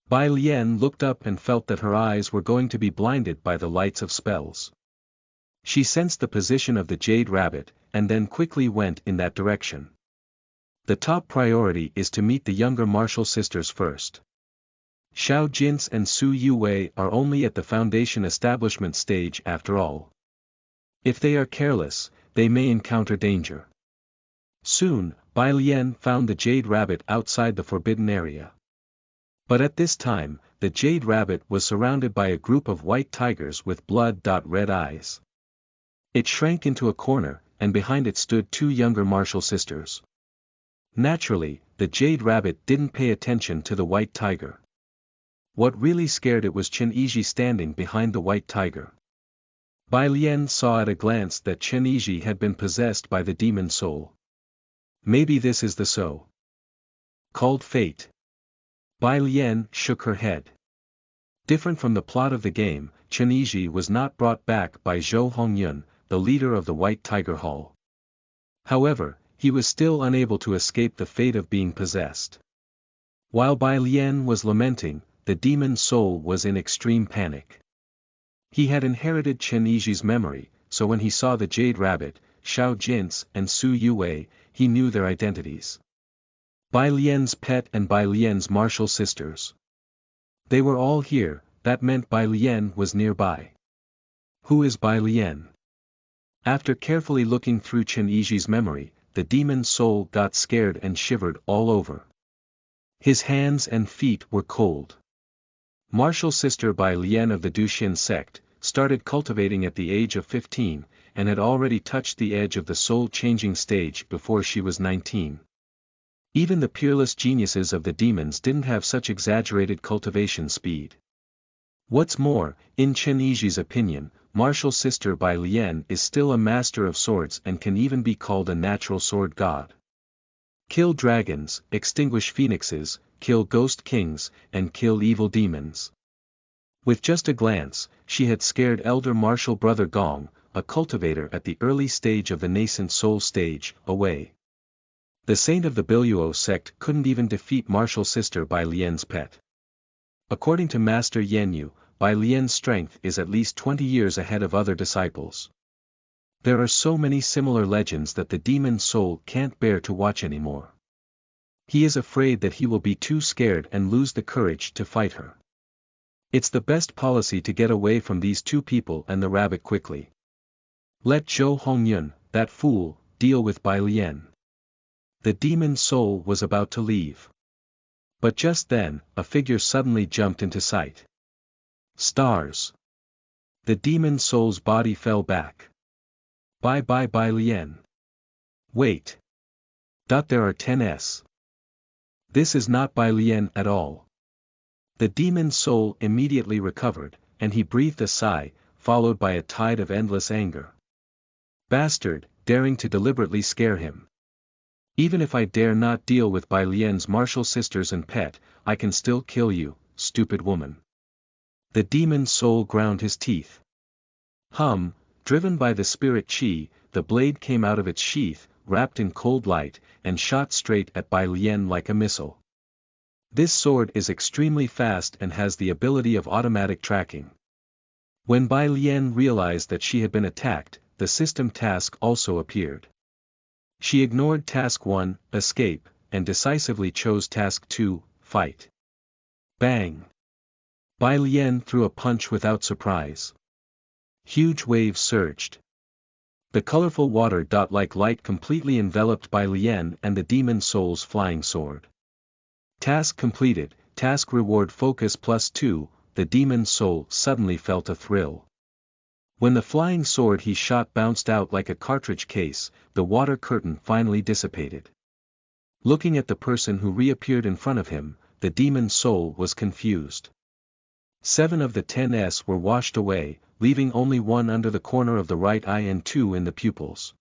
Bai Lian looked up and felt that her eyes were going to be blinded by the lights of spells. She sensed the position of the jade rabbit, and then quickly went in that direction. The top priority is to meet the younger martial sisters first. Xiao Jin's and Su Yue are only at the foundation establishment stage after all. If they are careless, they may encounter danger. Soon, Bai Lian found the jade rabbit outside the forbidden area. But at this time, the jade rabbit was surrounded by a group of white tigers with blood-red eyes. It shrank into a corner, and behind it stood two younger martial sisters. Naturally, the jade rabbit didn't pay attention to the white tiger. What really scared it was Chen Yiji standing behind the white tiger. Bai Lian saw at a glance that Chen Yiji had been possessed by the demon soul. Maybe this is the so-called fate. Bai Lian shook her head. Different from the plot of the game, Chen Yiji was not brought back by Zhou Hongyun, the leader of the White Tiger Hall. However, he was still unable to escape the fate of being possessed. While Bai Lian was lamenting, the demon soul was in extreme panic. He had inherited Chen Yiji's memory, so when he saw the jade rabbit, Xiao Jin's and Su Yue, he knew their identities. Bai Lian's pet and Bai Lian's martial sisters. They were all here, that meant Bai Lian was nearby. Who is Bai Lian? After carefully looking through Chen Yiji's memory, the demon soul got scared and shivered all over. His hands and feet were cold. Martial sister Bai Lian of the Duxian sect, started cultivating at the age of 15, and had already touched the edge of the soul-changing stage before she was 19. Even the peerless geniuses of the demons didn't have such exaggerated cultivation speed. What's more, in Chen Yiji's opinion, martial sister Bai Lian is still a master of swords and can even be called a natural sword god. Kill dragons, extinguish phoenixes, kill ghost kings, and kill evil demons. With just a glance, she had scared elder martial brother Gong, a cultivator at the early stage of the nascent soul stage, away. The saint of the Biluo sect couldn't even defeat martial sister Bai Lian's pet. According to Master Yanyu, Bai Lian's strength is at least 20 years ahead of other disciples. There are so many similar legends that the demon soul can't bear to watch anymore. He is afraid that he will be too scared and lose the courage to fight her. It's the best policy to get away from these two people and the rabbit quickly. Let Zhou Hongyun, that fool, deal with Bai Lian. The demon soul was about to leave. But just then, a figure suddenly jumped into sight. Stars. The demon soul's body fell back. Bye Bai Lian. Wait. There are 10s. This is not Bai Lian at all. The demon soul immediately recovered, and he breathed a sigh, followed by a tide of endless anger. Bastard, daring to deliberately scare him. Even if I dare not deal with Bai Lian's martial sisters and pet, I can still kill you, stupid woman. The demon soul ground his teeth. Driven by the spirit chi, the blade came out of its sheath, wrapped in cold light, and shot straight at Bai Lian like a missile. This sword is extremely fast and has the ability of automatic tracking. When Bai Lian realized that she had been attacked, the system task also appeared. She ignored task 1, escape, and decisively chose task 2, fight. Bang! Bai Lian threw a punch without surprise. Huge waves surged. The colorful water-like light completely enveloped Bai Lian and the demon soul's flying sword. Task completed, task reward focus +2, the demon soul suddenly felt a thrill. When the flying sword he shot bounced out like a cartridge case, the water curtain finally dissipated. Looking at the person who reappeared in front of him, the demon soul was confused. 7 of the 10s were washed away, leaving only 1 under the corner of the right eye and 2 in the pupils.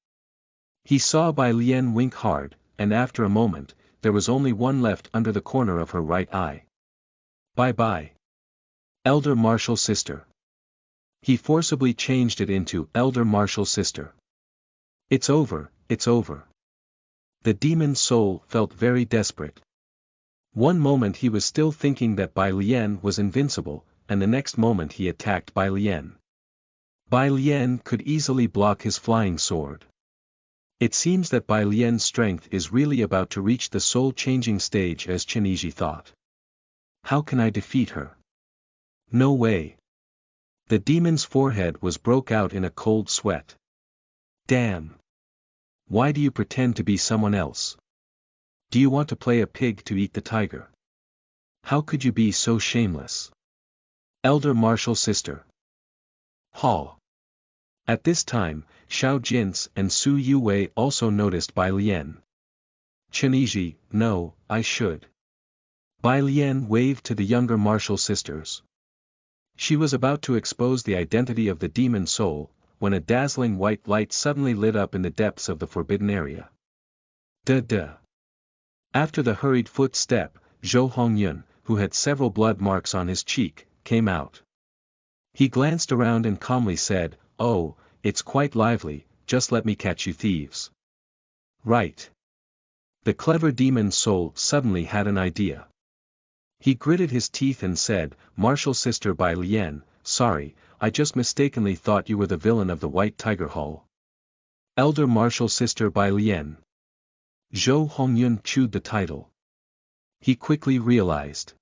He saw Bai Lian wink hard, and after a moment, there was only 1 left under the corner of her right eye. Bye. Elder martial sister. He forcibly changed it into elder martial sister. It's over. The demon soul felt very desperate. One moment he was still thinking that Bai Lian was invincible, and the next moment he attacked Bai Lian. Bai Lian could easily block his flying sword. It seems that Bai Lian's strength is really about to reach the soul-changing stage as Chen Yiji thought. How can I defeat her? No way. The demon's forehead was broke out in a cold sweat. Damn. Why do you pretend to be someone else? Do you want to play a pig to eat the tiger? How could you be so shameless? Elder martial sister. Hall. At this time, Xiao Jins and Su Yuwei also noticed Bai Lian. Chen Yiji, no, I should. Bai Lian waved to the younger martial sisters. She was about to expose the identity of the demon soul, when a dazzling white light suddenly lit up in the depths of the forbidden area. Duh. After the hurried footstep, Zhou Hongyun, who had several blood marks on his cheek, came out. He glanced around and calmly said, "Oh, it's quite lively, just let me catch you thieves." Right. The clever demon soul suddenly had an idea. He gritted his teeth and said, "Martial sister Bai Lian, sorry, I just mistakenly thought you were the villain of the White Tiger Hall." Elder martial sister Bai Lian. Zhou Hongyun chewed the title. He quickly realized.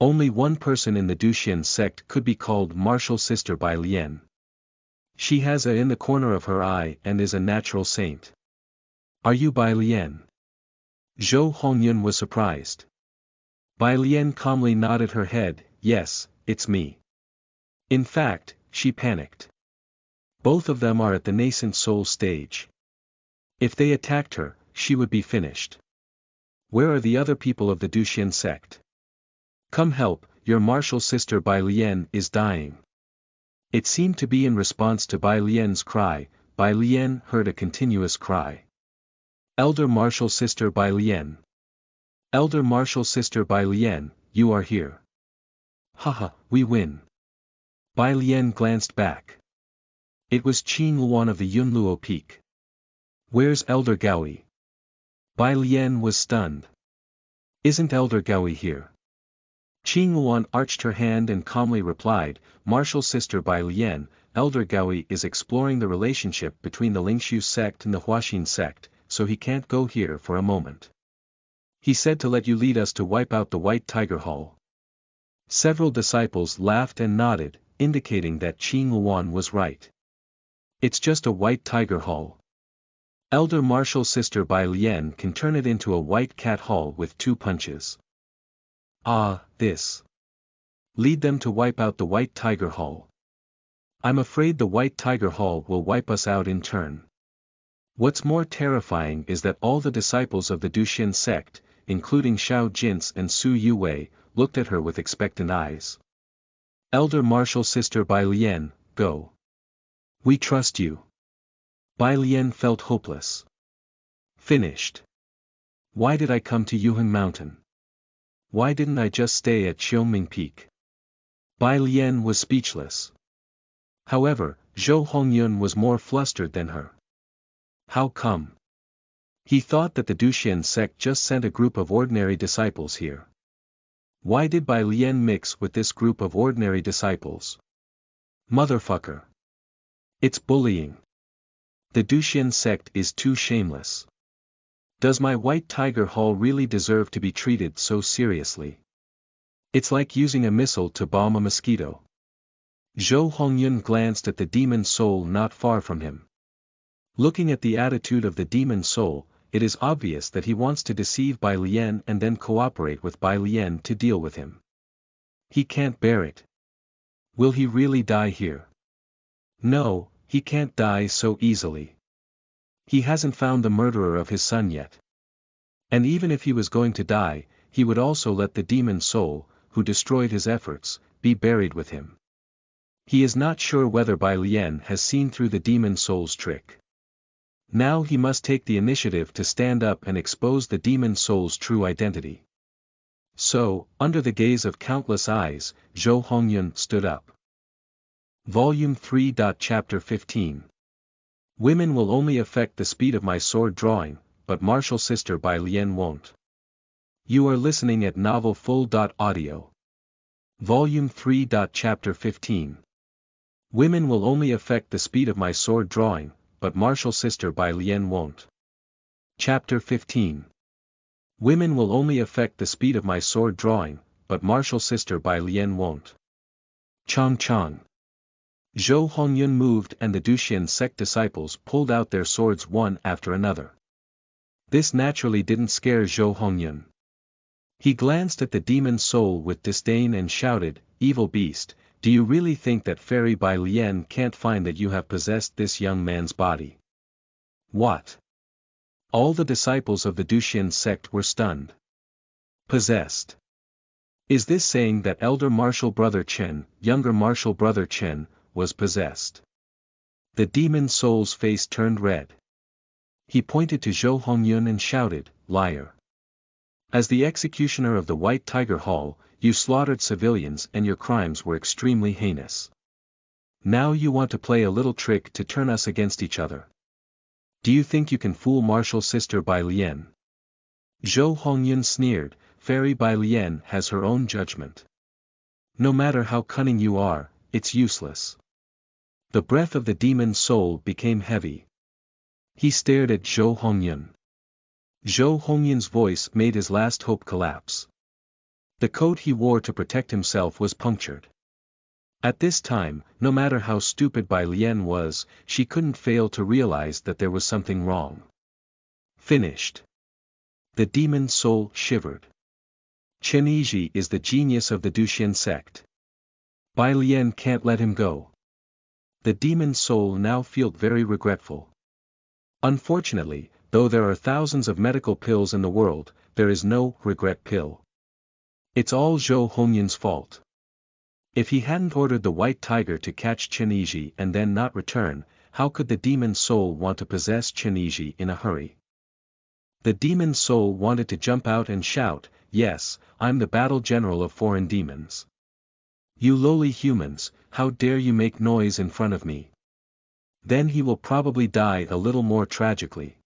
Only one person in the Duxian sect could be called martial sister by Lien. She has a in the corner of her eye and is a natural saint. Are you Bai Lien? Zhou Hongyun was surprised. Bai Lien calmly nodded her head, yes, it's me. In fact, she panicked. Both of them are at the nascent soul stage. If they attacked her, she would be finished. Where are the other people of the Duxian sect? Come help, your martial sister Bai Lien is dying. It seemed to be in response to Bai Lien's cry. Bai Lien heard a continuous cry. Elder martial sister Bai Lien. Elder martial sister Bai Lien, you are here. Haha, we win. Bai Lien glanced back. It was Xuanhuan of the Yunluo Peak. Where's Elder Gaoi? Bai Lien was stunned. Isn't Elder Gaoi here? Xuanhuan arched her hand and calmly replied, Martial sister Bai Lien, Elder Gaoi is exploring the relationship between the Lingshu sect and the Huaxin sect, so he can't go here for a moment. He said to let you lead us to wipe out the White Tiger Hall. Several disciples laughed and nodded, indicating that Xuanhuan was right. It's just a White Tiger Hall. Elder martial sister Bai Lien can turn it into a White Cat Hall with 2 punches. Ah, this. Lead them to wipe out the White Tiger Hall. I'm afraid the White Tiger Hall will wipe us out in turn. What's more terrifying is that all the disciples of the Duxian sect, including Xiao Jin's and Su Yuwei, looked at her with expectant eyes. Elder martial sister Bai Lien, go. We trust you. Bai Lien felt hopeless. Finished. Why did I come to Yuheng Mountain? Why didn't I just stay at Xiongming Peak? Bai Lien was speechless. However, Zhou Hongyun was more flustered than her. How come? He thought that the Duxian sect just sent a group of ordinary disciples here. Why did Bai Lien mix with this group of ordinary disciples? Motherfucker. It's bullying. The Duxian sect is too shameless. Does my White Tiger Hall really deserve to be treated so seriously? It's like using a missile to bomb a mosquito. Zhou Hongyun glanced at the demon soul not far from him. Looking at the attitude of the demon soul, it is obvious that he wants to deceive Bai Lien and then cooperate with Bai Lien to deal with him. He can't bear it. Will he really die here? No, he can't die so easily. He hasn't found the murderer of his son yet. And even if he was going to die, he would also let the demon soul, who destroyed his efforts, be buried with him. He is not sure whether Bai Lien has seen through the demon soul's trick. Now he must take the initiative to stand up and expose the demon soul's true identity. So, under the gaze of countless eyes, Zhou Hongyun stood up. Volume 3. Chapter 15. Women will only affect the speed of my sword drawing, but martial sister Bai Lien won't. You are listening at Novel Full. Audio. Volume 3. Chapter 15. Women will only affect the speed of my sword drawing, but martial sister Bai Lien won't. Chapter 15. Women will only affect the speed of my sword drawing, but martial sister Bai Lien won't. Chong Chong. Zhou Hongyun moved and the Duxian sect disciples pulled out their swords one after another. This naturally didn't scare Zhou Hongyun. He glanced at the demon soul with disdain and shouted, Evil beast, do you really think that Fairy Bai Lien can't find that you have possessed this young man's body? What? All the disciples of the Duxian sect were stunned. Possessed. Is this saying that elder martial brother Chen, younger martial brother Chen, was possessed? The demon soul's face turned red. He pointed to Zhou Hongyun and shouted, Liar. As the executioner of the White Tiger Hall, you slaughtered civilians and your crimes were extremely heinous. Now you want to play a little trick to turn us against each other. Do you think you can fool martial sister Bai Lien? Zhou Hongyun sneered, Fairy Bai Lien has her own judgment. No matter how cunning you are, it's useless. The breath of the demon soul became heavy. He stared at Zhou Hongyun. Zhou Hongyun's voice made his last hope collapse. The coat he wore to protect himself was punctured. At this time, no matter how stupid Bai Lian was, she couldn't fail to realize that there was something wrong. Finished. The demon soul shivered. Chen Yizhi is the genius of the Duxian sect. Bai Lian can't let him go. The demon soul now felt very regretful. Unfortunately, though there are thousands of medical pills in the world, there is no regret pill. It's all Zhou Hongyan's fault. If he hadn't ordered the white tiger to catch Chen Yizhi and then not return, how could the demon soul want to possess Chen Yizhi in a hurry? The demon soul wanted to jump out and shout, "Yes, I'm the battle general of foreign demons. You lowly humans, how dare you make noise in front of me?" Then he will probably die a little more tragically.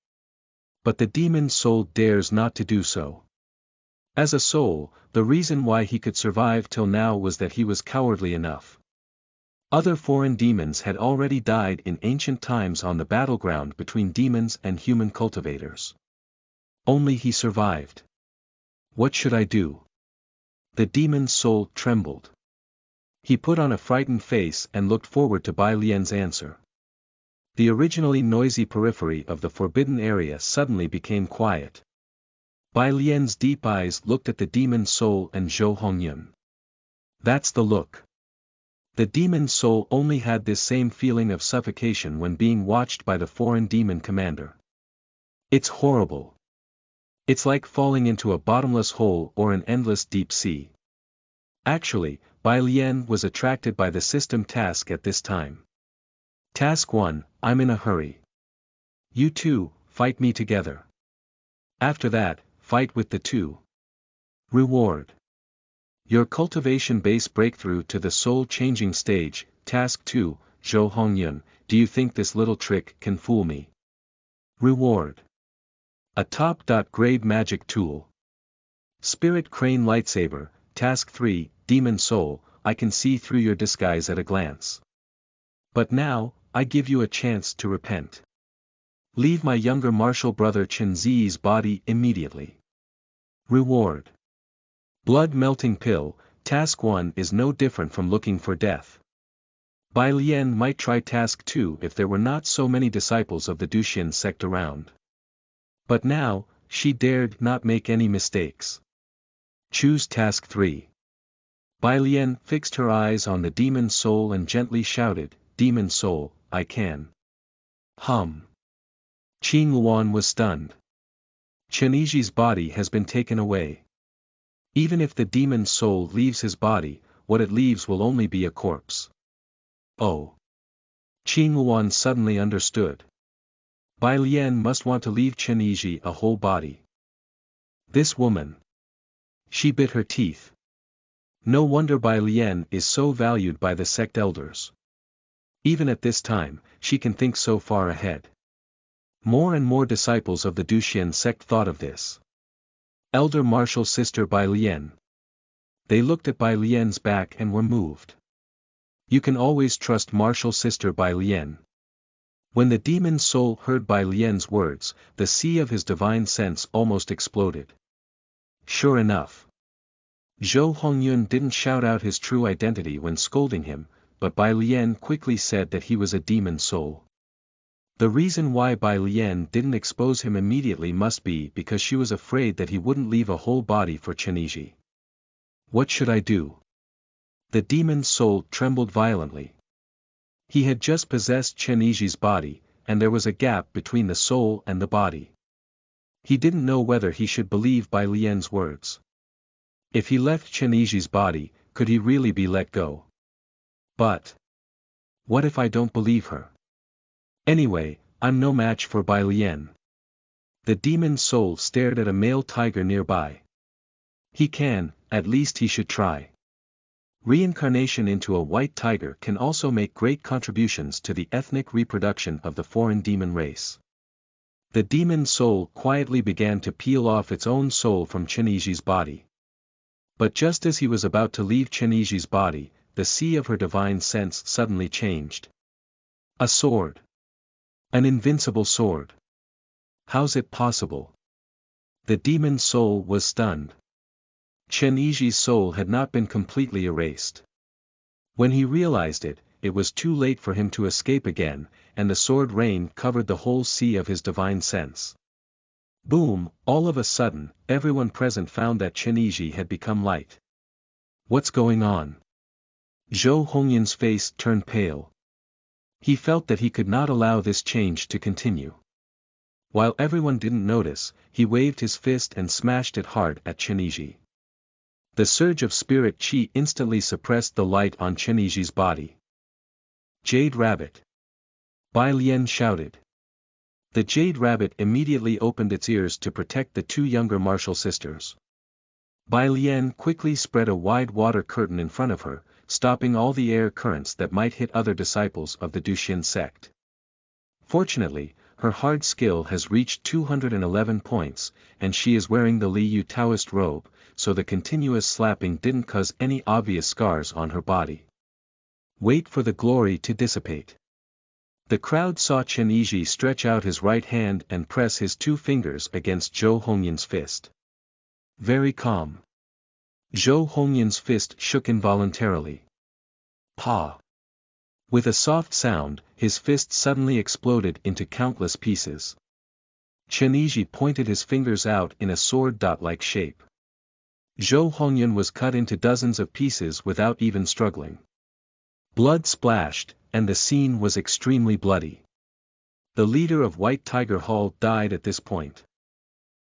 But the demon soul dares not to do so. As a soul, the reason why he could survive till now was that he was cowardly enough. Other foreign demons had already died in ancient times on the battleground between demons and human cultivators. Only he survived. What should I do? The demon's soul trembled. He put on a frightened face and looked forward to Bai Lian's answer. The originally noisy periphery of the forbidden area suddenly became quiet. Bai Lian's deep eyes looked at the demon soul and Zhou Hongyan. That's the look. The demon soul only had this same feeling of suffocation when being watched by the foreign demon commander. It's horrible. It's like falling into a bottomless hole or an endless deep sea. Actually, Bai Lian was attracted by the system task at this time. Task 1, I'm in a hurry. You two, fight me together. After that, fight with the two. Reward. Your cultivation base breakthrough to the soul-changing stage. Task 2, Zhou Hongyan, do you think this little trick can fool me? Reward. A top-grade magic tool. Spirit Crane Lightsaber. Task 3, Demon Soul, I can see through your disguise at a glance. But now, I give you a chance to repent. Leave my younger martial brother Chen Ziyi's body immediately. Reward. Blood Melting Pill. Task 1 is no different from looking for death. Bai Lian might try Task 2 if there were not so many disciples of the Duxian sect around. But now, she dared not make any mistakes. Choose Task 3. Bai Lian fixed her eyes on the demon soul and gently shouted, Demon soul, I can. Hum. Xuanhuan was stunned. Chen Yizhi's body has been taken away. Even if the demon soul leaves his body, what it leaves will only be a corpse. Oh. Xuanhuan suddenly understood. Bai Lian must want to leave Chen Yizhi a whole body. This woman. She bit her teeth. No wonder Bai Lian is so valued by the sect elders. Even at this time, she can think so far ahead. More and more disciples of the Duxian sect thought of this. Elder martial sister Bai Lian. They looked at Bai Lian's back and were moved. You can always trust martial sister Bai Lian. When the demon soul heard Bai Lian's words, the sea of his divine sense almost exploded. Sure enough. Zhou Hongyan didn't shout out his true identity when scolding him, but Bai Lian quickly said that he was a demon soul. The reason why Bai Lian didn't expose him immediately must be because she was afraid that he wouldn't leave a whole body for Chen Yizhi. What should I do? The demon soul trembled violently. He had just possessed Chen Yizhi's body, and there was a gap between the soul and the body. He didn't know whether he should believe Bai Lian's words. If he left Chen Yizhi's body, could he really be let go? But what if I don't believe her? Anyway, I'm no match for Bai Lian. The demon soul stared at a male tiger nearby. He can, at least he should try. Reincarnation into a white tiger can also make great contributions to the ethnic reproduction of the foreign demon race. The demon soul quietly began to peel off its own soul from Chen Yizhi's body. But just as he was about to leave Chen Yizhi's body, the sea of her divine sense suddenly changed. A sword. An invincible sword. How's it possible? The demon soul was stunned. Chen Yiji's soul had not been completely erased. When he realized it, it was too late for him to escape again, and the sword rain covered the whole sea of his divine sense. Boom, all of a sudden, everyone present found that Chen Yiji had become light. What's going on? Zhou Hongyan's face turned pale. He felt that he could not allow this change to continue. While everyone didn't notice, he waved his fist and smashed it hard at Chen Yiji. The surge of spirit qi instantly suppressed the light on Chen Yiji's body. Jade Rabbit! Bai Lian shouted. The Jade Rabbit immediately opened its ears to protect the two younger martial sisters. Bai Lian quickly spread a wide water curtain in front of her, stopping all the air currents that might hit other disciples of the Duxian sect. Fortunately, her hard skill has reached 211 points, and she is wearing the Liu Taoist robe, so the continuous slapping didn't cause any obvious scars on her body. Wait for the glory to dissipate. The crowd saw Chen Yiji stretch out his right hand and press his two fingers against Zhou Hongyan's fist. Very calm. Zhou Hongyan's fist shook involuntarily. Pa! With a soft sound, his fist suddenly exploded into countless pieces. Chen Yiji pointed his fingers out in a sword-like shape. Zhou Hongyan was cut into dozens of pieces without even struggling. Blood splashed, and the scene was extremely bloody. The leader of White Tiger Hall died at this point.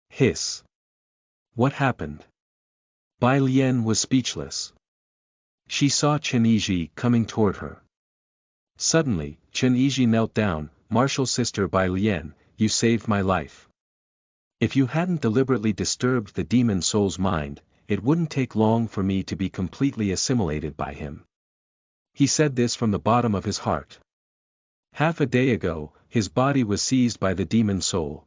Hiss! What happened? Bai Lian was speechless. She saw Chen Yiji coming toward her. Suddenly, Chen Yiji knelt down. Martial sister Bai Lian, you saved my life. If you hadn't deliberately disturbed the demon soul's mind, it wouldn't take long for me to be completely assimilated by him. He said this from the bottom of his heart. Half a day ago, his body was seized by the demon soul.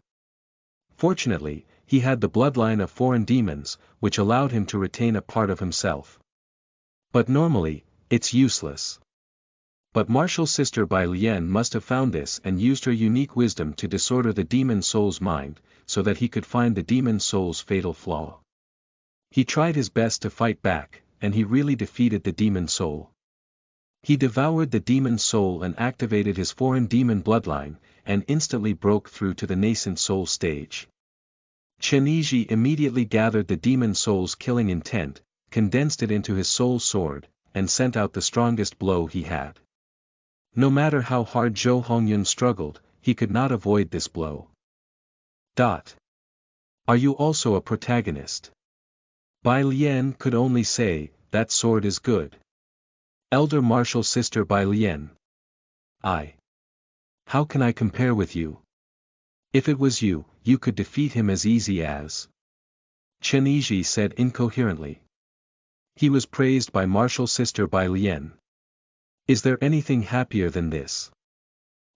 Fortunately, he had the bloodline of foreign demons, which allowed him to retain a part of himself. But normally, it's useless. But martial sister Bai Lian must have found this and used her unique wisdom to disorder the demon soul's mind, so that he could find the demon soul's fatal flaw. He tried his best to fight back, and he really defeated the demon soul. He devoured the demon soul and activated his foreign demon bloodline, and instantly broke through to the nascent soul stage. Chen Yiji immediately gathered the demon soul's killing intent, condensed it into his soul sword, and sent out the strongest blow he had. No matter how hard Zhou Hongyan struggled, he could not avoid this blow. Are you also a protagonist? Bai Lian could only say, that sword is good. Elder martial sister Bai Lian. How can I compare with you? If it was you, you could defeat him as easy as. Chen Yiji said incoherently. He was praised by martial sister Bai Lian. Is there anything happier than this?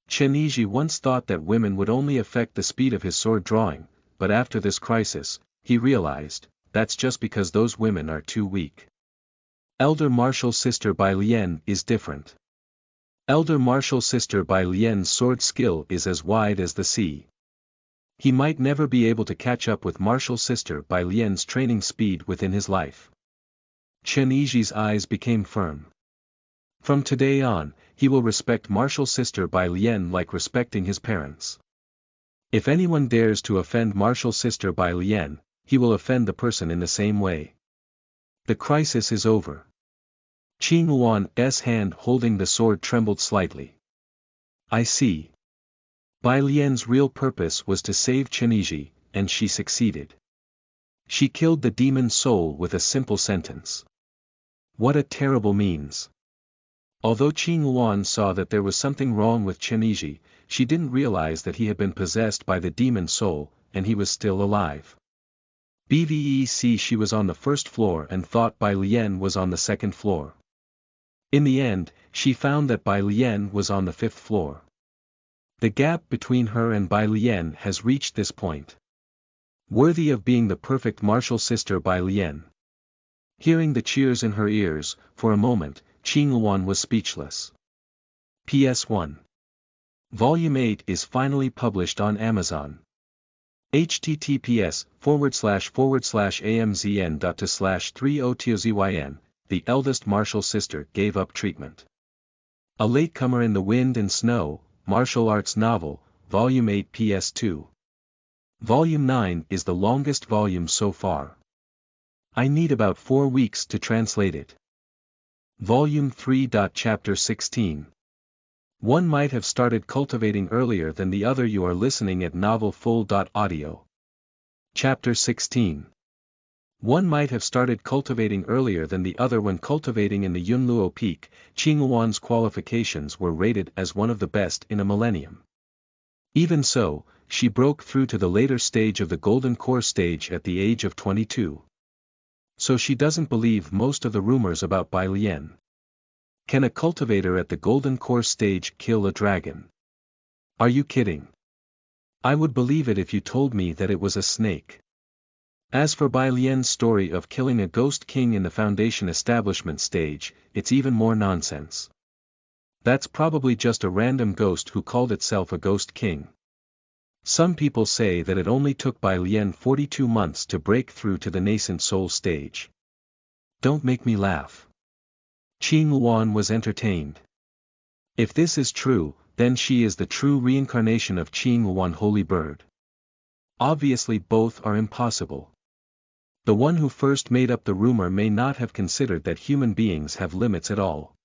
Chen Yiji once thought that women would only affect the speed of his sword drawing, but after this crisis, he realized, that's just because those women are too weak. Elder martial sister Bai Lian is different. Elder martial sister Bai Lian's sword skill is as wide as the sea. He might never be able to catch up with martial sister Bai Lian's training speed within his life. Chen Yiji's eyes became firm. From today on, he will respect martial sister Bai Lian like respecting his parents. If anyone dares to offend martial sister Bai Lian, he will offend the person in the same way. The crisis is over. Xuanhuan's hand holding the sword trembled slightly. I see. Bai Lian's real purpose was to save Chen Yiji, and she succeeded. She killed the demon soul with a simple sentence. What a terrible means. Although Xuanhuan saw that there was something wrong with Chen Yiji, she didn't realize that he had been possessed by the demon soul, and he was still alive. BVEC she was on the first floor and thought Bai Lian was on the second floor. In the end, she found that Bai Lian was on the fifth floor. The gap between her and Bai Lian has reached this point. Worthy of being the perfect martial sister Bai Lian. Hearing the cheers in her ears, for a moment, Xuanhuan was speechless. PS1. Volume 8 is finally published on Amazon. https://amzn.to/30tozyn, the eldest martial sister gave up treatment. A Latecomer in the Wind and Snow, Martial Arts Novel, Volume 8 PS2. Volume 9 is the longest volume so far. I need about 4 weeks to translate it. Volume 3. Chapter 16. One might have started cultivating earlier than the other. You are listening at novelfull.audio. Chapter 16. One might have started cultivating earlier than the other. When cultivating in the Yunluo Peak, Xuanhuan's qualifications were rated as one of the best in a millennium. Even so, she broke through to the later stage of the Golden Core stage at the age of 22. So she doesn't believe most of the rumors about Bai Lian. Can a cultivator at the Golden Core stage kill a dragon? Are you kidding? I would believe it if you told me that it was a snake. As for Bai Lian's story of killing a ghost king in the Foundation establishment stage, it's even more nonsense. That's probably just a random ghost who called itself a ghost king. Some people say that it only took Bai Lian 42 months to break through to the nascent soul stage. Don't make me laugh. Xuanhuan was entertained. If this is true, then she is the true reincarnation of Xuanhuan Holy Bird. Obviously both are impossible. The one who first made up the rumor may not have considered that human beings have limits at all.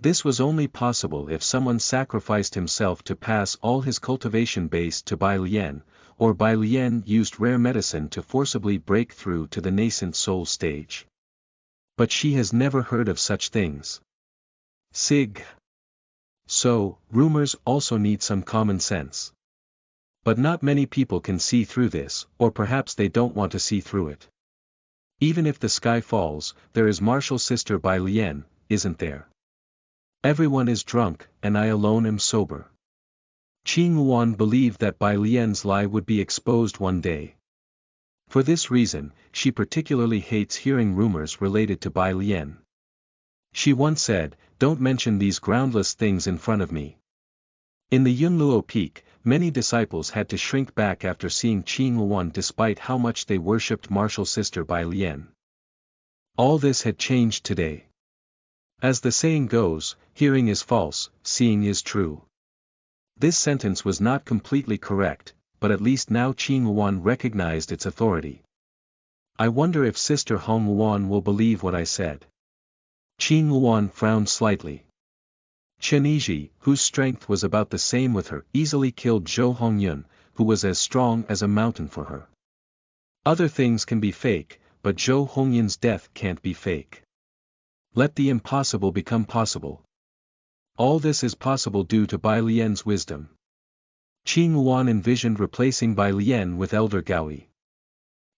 This was only possible if someone sacrificed himself to pass all his cultivation base to Bai Lian, or Bai Lian used rare medicine to forcibly break through to the nascent soul stage. But she has never heard of such things. Sig. So, rumors also need some common sense. But not many people can see through this, or perhaps they don't want to see through it. Even if the sky falls, there is martial sister Bai Lian, isn't there? Everyone is drunk, and I alone am sober. Xuanhuan believed that Bai Lian's lie would be exposed one day. For this reason, she particularly hates hearing rumors related to Bai Lian. She once said, "Don't mention these groundless things in front of me." In the Yunluo Peak, many disciples had to shrink back after seeing Xuanhuan despite how much they worshipped martial sister Bai Lian. All this had changed today. As the saying goes, hearing is false, seeing is true. This sentence was not completely correct, but at least now Xuanhuan recognized its authority. I wonder if Sister Honghuan will believe what I said. Xuanhuan frowned slightly. Chenizhi, whose strength was about the same with her, easily killed Zhou Hongyun, who was as strong as a mountain for her. Other things can be fake, but Zhou Hongyun's death can't be fake. Let the impossible become possible. All this is possible due to Bai Lian's wisdom. Xuanhuan envisioned replacing Bai Lian with Elder Gaoi.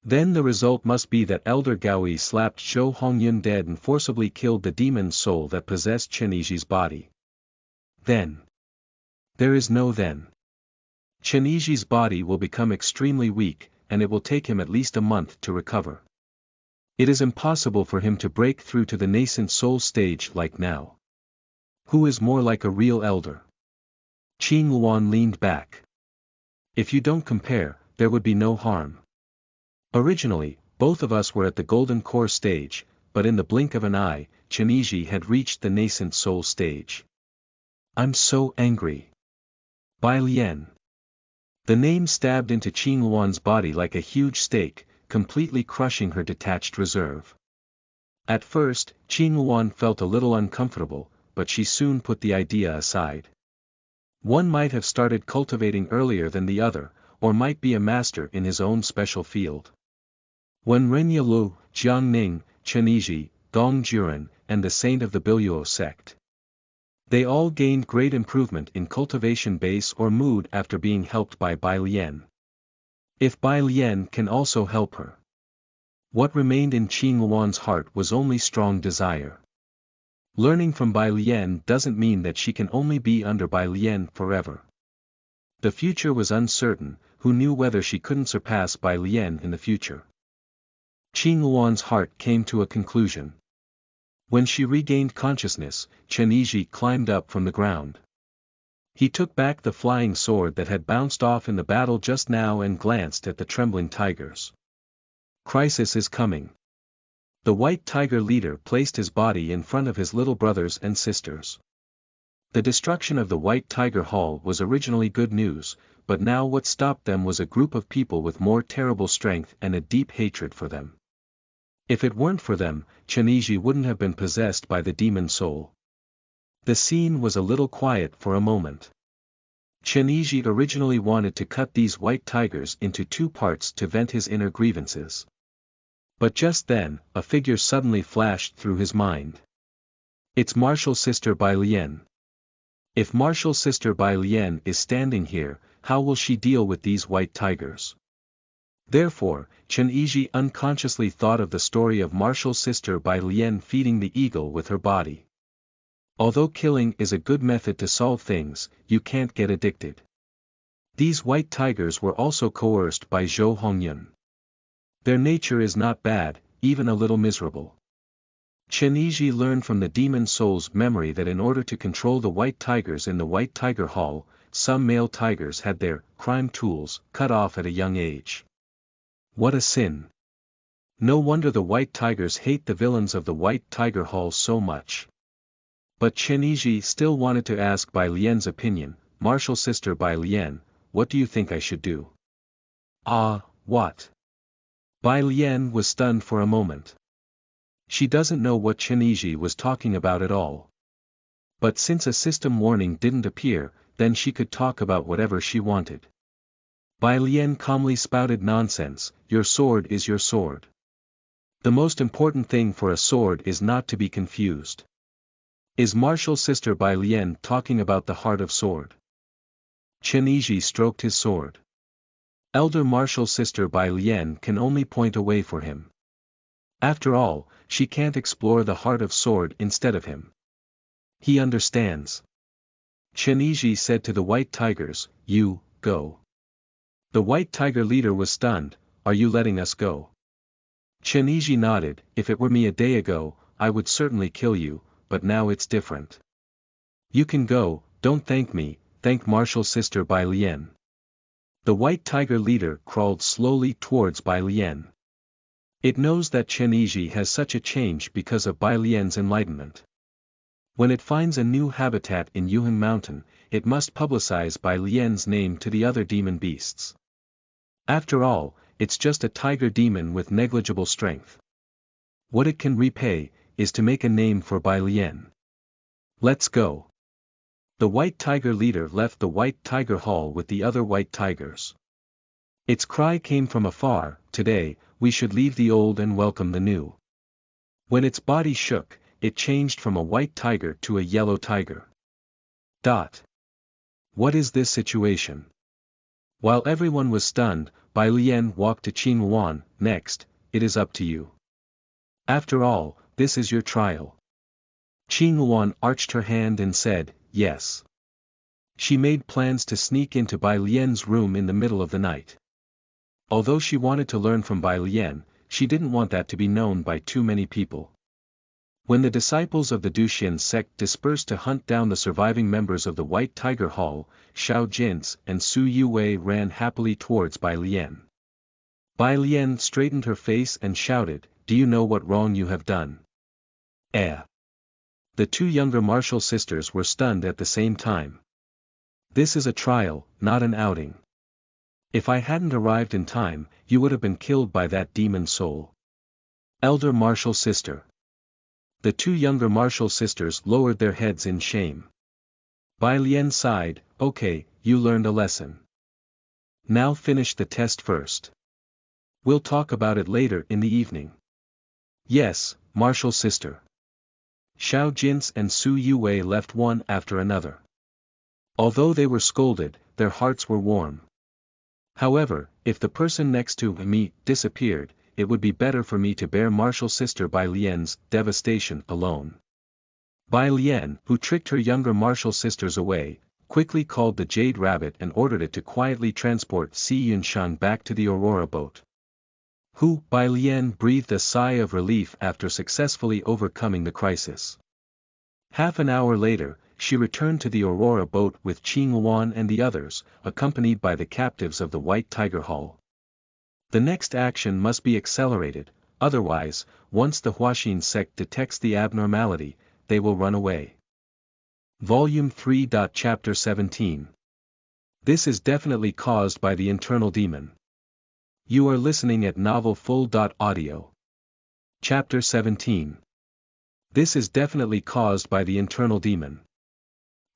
Then the result must be that Elder Gaoi slapped Zhou Hongyun dead and forcibly killed the demon soul that possessed Chenizhi's body. Then. There is no then. Chenizhi's body will become extremely weak, and it will take him at least a month to recover. It is impossible for him to break through to the nascent soul stage like now. Who is more like a real elder? Xuanhuan leaned back. If you don't compare, there would be no harm. Originally, both of us were at the Golden Core stage, but in the blink of an eye, Chenizhi had reached the nascent soul stage. I'm so angry. Bai Lian. The name stabbed into Xuanhuan's body like a huge stake, completely crushing her detached reserve. At first, Xuanhuan felt a little uncomfortable, but she soon put the idea aside. One might have started cultivating earlier than the other, or might be a master in his own special field. When Renya Lu, Jiang Ning, Chenizhi, Dong Juren, and the saint of the Biluo sect. They all gained great improvement in cultivation base or mood after being helped by Bai Lian. If Bai Lian can also help her. What remained in Xuanhuan's heart was only strong desire. Learning from Bai Lian doesn't mean that she can only be under Bai Lian forever. The future was uncertain, who knew whether she couldn't surpass Bai Lian in the future. Xuanhuan's heart came to a conclusion. When she regained consciousness, Chenizhi climbed up from the ground. He took back the flying sword that had bounced off in the battle just now and glanced at the trembling tigers. Crisis is coming. The white tiger leader placed his body in front of his little brothers and sisters. The destruction of the White Tiger Hall was originally good news, but now what stopped them was a group of people with more terrible strength and a deep hatred for them. If it weren't for them, Xuanhuan wouldn't have been possessed by the demon soul. The scene was a little quiet for a moment. Xuanhuan originally wanted to cut these white tigers into two parts to vent his inner grievances. But just then, a figure suddenly flashed through his mind. It's Martial Sister Bai Lian. If Martial Sister Bai Lian is standing here, how will she deal with these white tigers? Therefore, Xuanhuan unconsciously thought of the story of Martial Sister Bai Lian feeding the eagle with her body. Although killing is a good method to solve things, you can't get addicted. These white tigers were also coerced by Xuanhuan. Their nature is not bad, even a little miserable. Xuanhuan learned from the demon soul's memory that in order to control the white tigers in the White Tiger Hall, some male tigers had their crime tools cut off at a young age. What a sin! No wonder the white tigers hate the villains of the White Tiger Hall so much. But Xuanhuan still wanted to ask Bai Lian's opinion. Martial Sister Bai Lian, what do you think I should do? Ah, what? Bai Lian was stunned for a moment. She doesn't know what Xuanhuan was talking about at all. But since a system warning didn't appear, then she could talk about whatever she wanted. Bai Lian calmly spouted nonsense. Your sword is your sword. The most important thing for a sword is not to be confused. Is Martial Sister Bai Lian talking about the heart of sword? Xuanhuan stroked his sword. Elder Martial Sister Bai Lian can only point a way for him. After all, she can't explore the heart of sword instead of him. He understands. Xuanhuan said to the white tigers, you, go. The white tiger leader was stunned. Are you letting us go? Xuanhuan nodded. If it were me a day ago, I would certainly kill you, but now it's different. You can go, don't thank me, thank Martial Sister Bai Lian. The white tiger leader crawled slowly towards Bai Lian. It knows that Xuanhuan has such a change because of Bai Lian's enlightenment. When it finds a new habitat in Yuhan Mountain, it must publicize Bai Lian's name to the other demon beasts. After all, it's just a tiger demon with negligible strength. What it can repay, is to make a name for Bai Lian. Let's go. The white tiger leader left the White Tiger Hall with the other white tigers. Its cry came from afar, today, we should leave the old and welcome the new. When its body shook, it changed from a white tiger to a yellow tiger. What is this situation? While everyone was stunned, Bai Lian walked to Xuanhuan. Next, it is up to you. After all, this is your trial. Xuanhuan arched her hand and said, yes. She made plans to sneak into Bai Lian's room in the middle of the night. Although she wanted to learn from Bai Lian, she didn't want that to be known by too many people. When the disciples of the Duxian sect dispersed to hunt down the surviving members of the White Tiger Hall, Xiao Jin's and Su Yuwei ran happily towards Bai Lian. Bai Lian straightened her face and shouted, do you know what wrong you have done? The two younger martial sisters were stunned at the same time. This is a trial, not an outing. If I hadn't arrived in time, you would have been killed by that demon soul. Elder martial sister. The two younger martial sisters lowered their heads in shame. Bai Lian sighed, okay, you learned a lesson. Now finish the test first. We'll talk about it later in the evening. Yes, martial sister. Xiao Jin's and Su Yuwei left one after another. Although they were scolded, their hearts were warm. However, if the person next to me disappeared, it would be better for me to bear martial sister Bai Lian's devastation alone. Bai Lian, who tricked her younger martial sisters away, quickly called the Jade Rabbit and ordered it to quietly transport Si Yunshan back to the Aurora boat. Bai Lian breathed a sigh of relief after successfully overcoming the crisis. Half an hour later, she returned to the Aurora boat with Xuanhuan and the others, accompanied by the captives of the White Tiger Hall. The next action must be accelerated, otherwise, once the Huaxin sect detects the abnormality, they will run away. Volume 3. Chapter 17. This is definitely caused by the internal demon. You are listening at novelfull.audio. Chapter 17. This is definitely caused by the internal demon.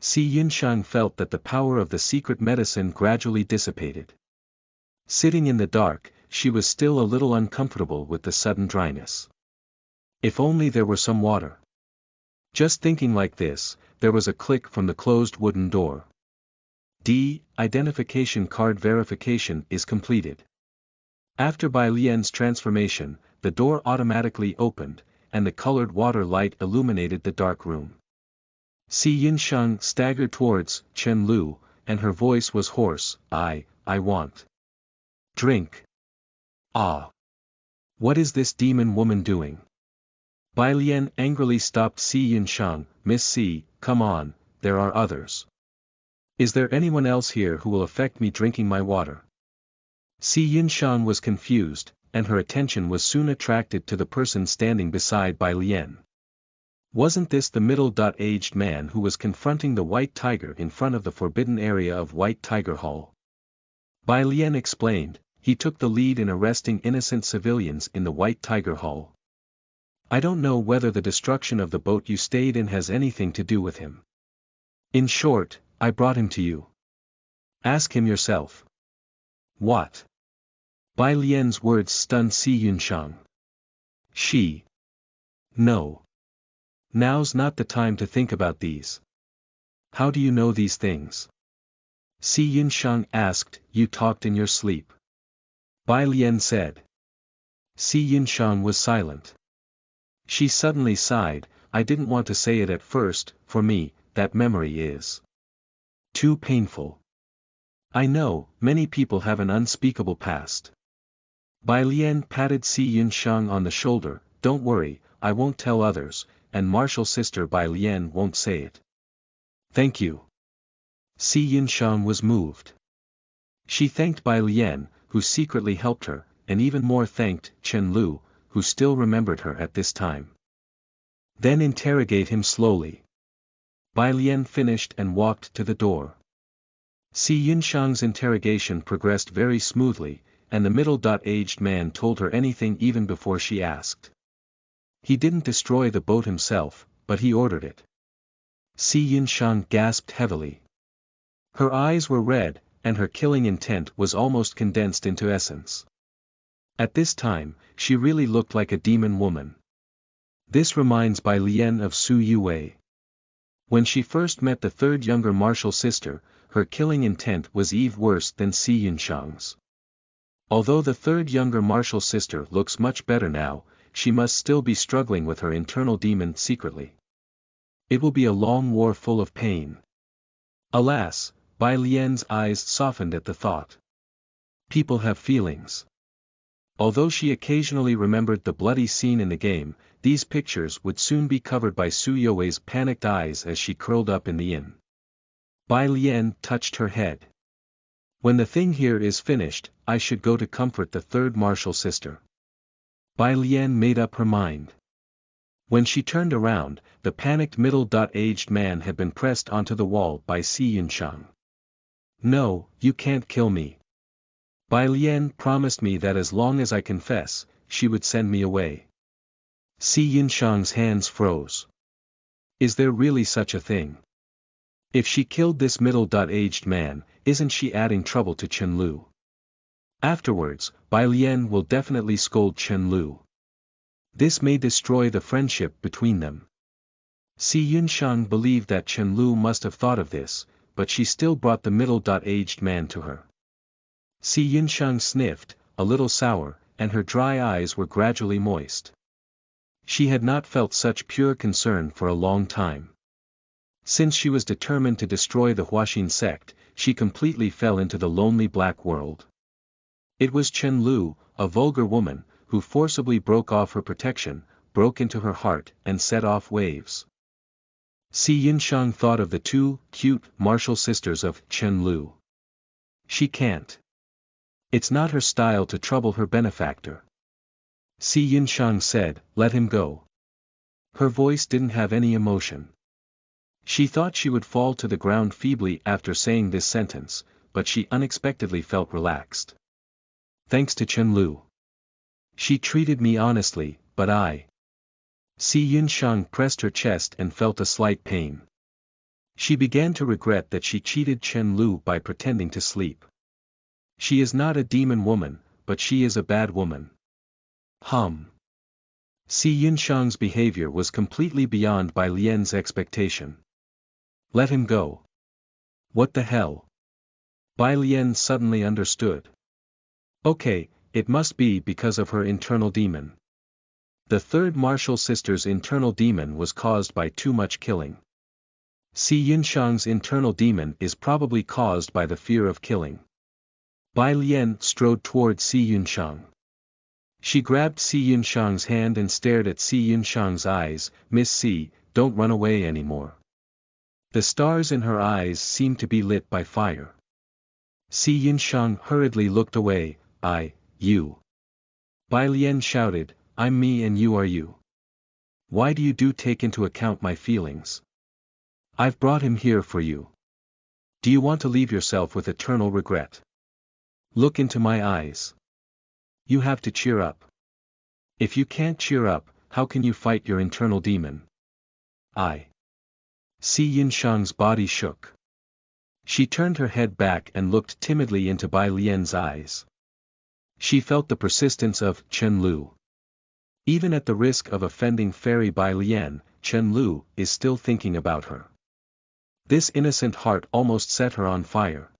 Si Yunshang felt that the power of the secret medicine gradually dissipated. Sitting in the dark, she was still a little uncomfortable with the sudden dryness. If only there were some water. Just thinking like this, there was a click from the closed wooden door. Identification card verification is completed. After Bai Lian's transformation, the door automatically opened, and the colored water light illuminated the dark room. Si Yunshang staggered towards Chen Lu, and her voice was hoarse. I want drink. Ah! What is this demon woman doing? Bai Lian angrily stopped Si Yunshang. Miss Si, come on, there are others. Is there anyone else here who will affect me drinking my water? Si Yunshang was confused, and her attention was soon attracted to the person standing beside Bai Lian. Wasn't this the middle-aged man who was confronting the White Tiger in front of the forbidden area of White Tiger Hall? Bai Lian explained, he took the lead in arresting innocent civilians in the White Tiger Hall. I don't know whether the destruction of the boat you stayed in has anything to do with him. In short, I brought him to you. Ask him yourself. What? Bai Lian's words stunned Si Yunshang. She. No. Now's not the time to think about these. How do you know these things? Si Yunshang asked. You talked in your sleep. Bai Lian said. Si Yunshang was silent. She suddenly sighed. I didn't want to say it at first, for me, that memory is too painful. I know, many people have an unspeakable past. Bai Lian patted Si Yunshang on the shoulder. Don't worry, I won't tell others, and martial sister Bai Lian won't say it. Thank you. Si Yunshang was moved. She thanked Bai Lian, who secretly helped her, and even more thanked Chen Lu, who still remembered her at this time. Then interrogate him slowly. Bai Lian finished and walked to the door. Si Yunshang's interrogation progressed very smoothly, and the middle-aged man told her anything even before she asked. He didn't destroy the boat himself, but he ordered it. Si Yunshang gasped heavily. Her eyes were red, and her killing intent was almost condensed into essence. At this time, she really looked like a demon woman. This reminds Bai Lian of Su Yue. When she first met the third younger martial sister, her killing intent was even worse than Si Yunshang's. Although the third younger martial sister looks much better now, she must still be struggling with her internal demon secretly. It will be a long war full of pain. Alas, Bai Lian's eyes softened at the thought. People have feelings. Although she occasionally remembered the bloody scene in the game, these pictures would soon be covered by Su You's panicked eyes as she curled up in the inn. Bai Lian touched her head. When the thing here is finished, I should go to comfort the third martial sister. Bai Lian made up her mind. When she turned around, the panicked middle-aged man had been pressed onto the wall by Si Yunshang. No, you can't kill me. Bai Lian promised me that as long as I confess, she would send me away. Si Yunshang's hands froze. Is there really such a thing? If she killed this middle-aged man, isn't she adding trouble to Chen Lu? Afterwards, Bai Lian will definitely scold Chen Lu. This may destroy the friendship between them. Si Yunshang believed that Chen Lu must have thought of this, but she still brought the middle-aged man to her. Si Yunshang sniffed, a little sour, and her dry eyes were gradually moist. She had not felt such pure concern for a long time. Since she was determined to destroy the Huaxin sect, she completely fell into the lonely black world. It was Chen Lu, a vulgar woman, who forcibly broke off her protection, broke into her heart and set off waves. Si Yinshang thought of the two cute martial sisters of Chen Lu. She can't. It's not her style to trouble her benefactor. Si Yinshang said, let him go. Her voice didn't have any emotion. She thought she would fall to the ground feebly after saying this sentence, but she unexpectedly felt relaxed. Thanks to Chen Lu. She treated me honestly, but I. Si Yinshang pressed her chest and felt a slight pain. She began to regret that she cheated Chen Lu by pretending to sleep. She is not a demon woman, but she is a bad woman. Si Yinshang's behavior was completely beyond Bai Lian's expectation. Let him go. What the hell? Bai Lian suddenly understood. Okay, it must be because of her internal demon. The third martial sister's internal demon was caused by too much killing. Si Yinshang's internal demon is probably caused by the fear of killing. Bai Lian strode toward Si Yinshang. She grabbed Si Yinshang's hand and stared at Si Yinshang's eyes. Miss Si, don't run away anymore. The stars in her eyes seemed to be lit by fire. Si Yinshang hurriedly looked away. You. Bai Lian shouted, I'm me and you are you. Why do you take into account my feelings? I've brought him here for you. Do you want to leave yourself with eternal regret? Look into my eyes. You have to cheer up. If you can't cheer up, how can you fight your internal demon? Si Yinshang's body shook. She turned her head back and looked timidly into Bai Lian's eyes. She felt the persistence of Chen Lu. Even at the risk of offending Fairy Bai Lian, Chen Lu is still thinking about her. This innocent heart almost set her on fire.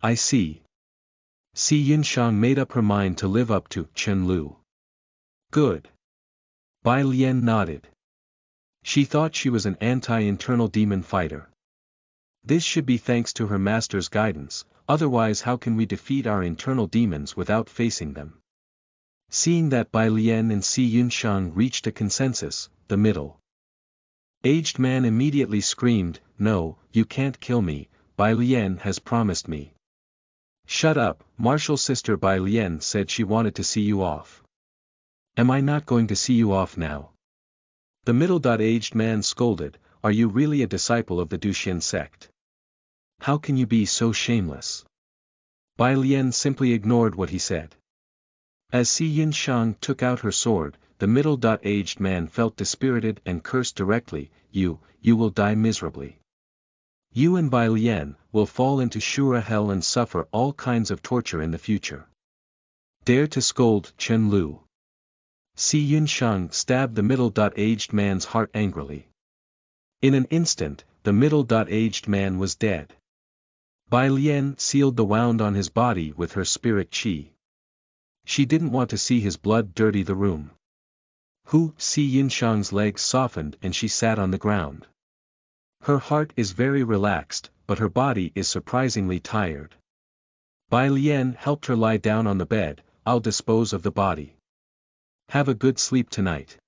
I see. Si Yinshang made up her mind to live up to Chen Lu. Good. Bai Lian nodded. She thought she was an anti-internal demon fighter. This should be thanks to her master's guidance, otherwise how can we defeat our internal demons without facing them? Seeing that Bai Lian and Si Yinshang reached a consensus, the middle-aged man immediately screamed, no, you can't kill me, Bai Lian has promised me. Shut up, martial sister Bai Lian said she wanted to see you off. Am I not going to see you off now? The middle-aged man scolded, are you really a disciple of the Duxian sect? How can you be so shameless? Bai Lian simply ignored what he said. As Si Yinshang took out her sword, the middle-aged man felt dispirited and cursed directly, you will die miserably. You and Bai Lian will fall into Shura hell and suffer all kinds of torture in the future. Dare to scold Chen Lu. Si Yinshang stabbed the middle-aged man's heart angrily. In an instant, the middle-aged man was dead. Bai Lian sealed the wound on his body with her spirit qi. She didn't want to see his blood dirty the room. Si Yinshang's legs softened and she sat on the ground. Her heart is very relaxed, but her body is surprisingly tired. Bai Lian helped her lie down on the bed. I'll dispose of the body. Have a good sleep tonight.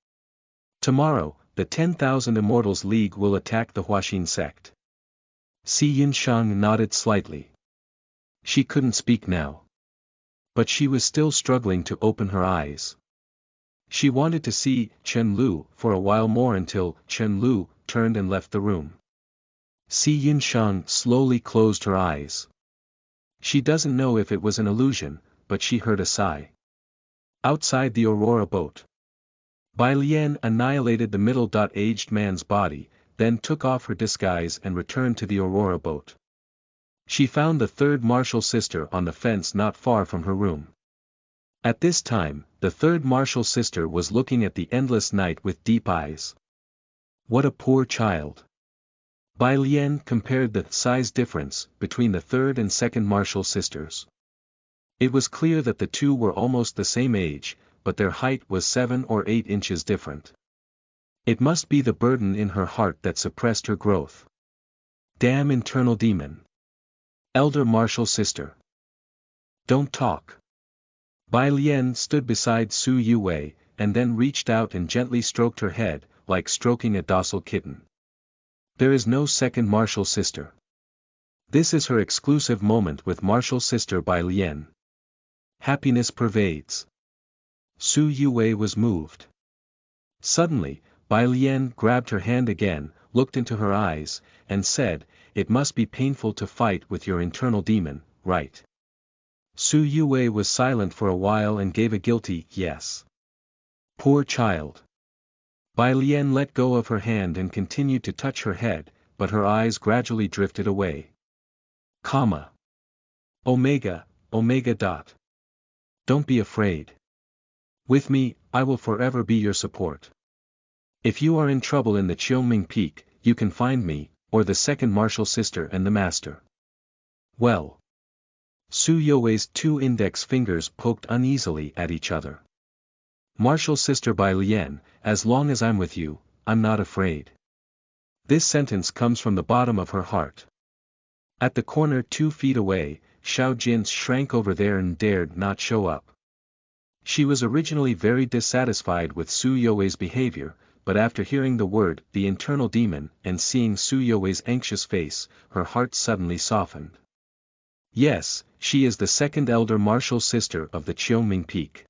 Tomorrow, the 10,000 Immortals League will attack the Huaxin sect. Si Yinshang nodded slightly. She couldn't speak now. But she was still struggling to open her eyes. She wanted to see Chen Lu for a while more until Chen Lu turned and left the room. Si Yinshang slowly closed her eyes. She doesn't know if it was an illusion, but she heard a sigh. Outside the Aurora boat. Bai Lian annihilated the middle-aged man's body, then took off her disguise and returned to the Aurora boat. She found the third martial sister on the fence not far from her room. At this time, the third martial sister was looking at the endless night with deep eyes. What a poor child. Bai Lian compared the size difference between the third and second martial sisters. It was clear that the two were almost the same age, but their height was 7 or 8 inches different. It must be the burden in her heart that suppressed her growth. Damn internal demon. Elder martial sister. Don't talk. Bai Lian stood beside Su Yuwei, and then reached out and gently stroked her head, like stroking a docile kitten. There is no second martial sister. This is her exclusive moment with Martial Sister by Lien. Happiness pervades. Su Yue was moved. Suddenly, Bai Lian grabbed her hand again, looked into her eyes, and said, "It must be painful to fight with your internal demon, right?" Su Yue was silent for a while and gave a guilty yes. Poor child. Bai Lian let go of her hand and continued to touch her head, but her eyes gradually drifted away. Comma. Omega, Omega dot. Don't be afraid. With me, I will forever be your support. If you are in trouble in the Qiongming Peak, you can find me, or the second martial sister and the master. Well. Su You's 2 index fingers poked uneasily at each other. Martial sister Bai Lian, as long as I'm with you, I'm not afraid. This sentence comes from the bottom of her heart. At the corner 2 feet away, Xiao Jin shrank over there and dared not show up. She was originally very dissatisfied with Su You's behavior, but after hearing the word, the internal demon, and seeing Su You's anxious face, her heart suddenly softened. Yes, she is the second elder martial sister of the Qiongming Peak.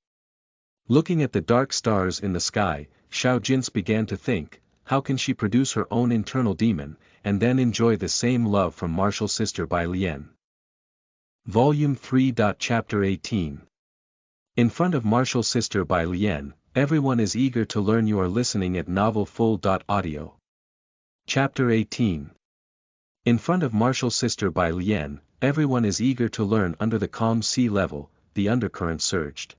Looking at the dark stars in the sky, Xiao Jin began to think, how can she produce her own internal demon, and then enjoy the same love from martial sister Bai Lian? Volume 3. Chapter 18. In front of martial sister Bai Lian, everyone is eager to learn. You are listening at novelfull.audio. Chapter 18. In front of martial sister Bai Lian, everyone is eager to learn. Under the calm sea level, the undercurrent surged.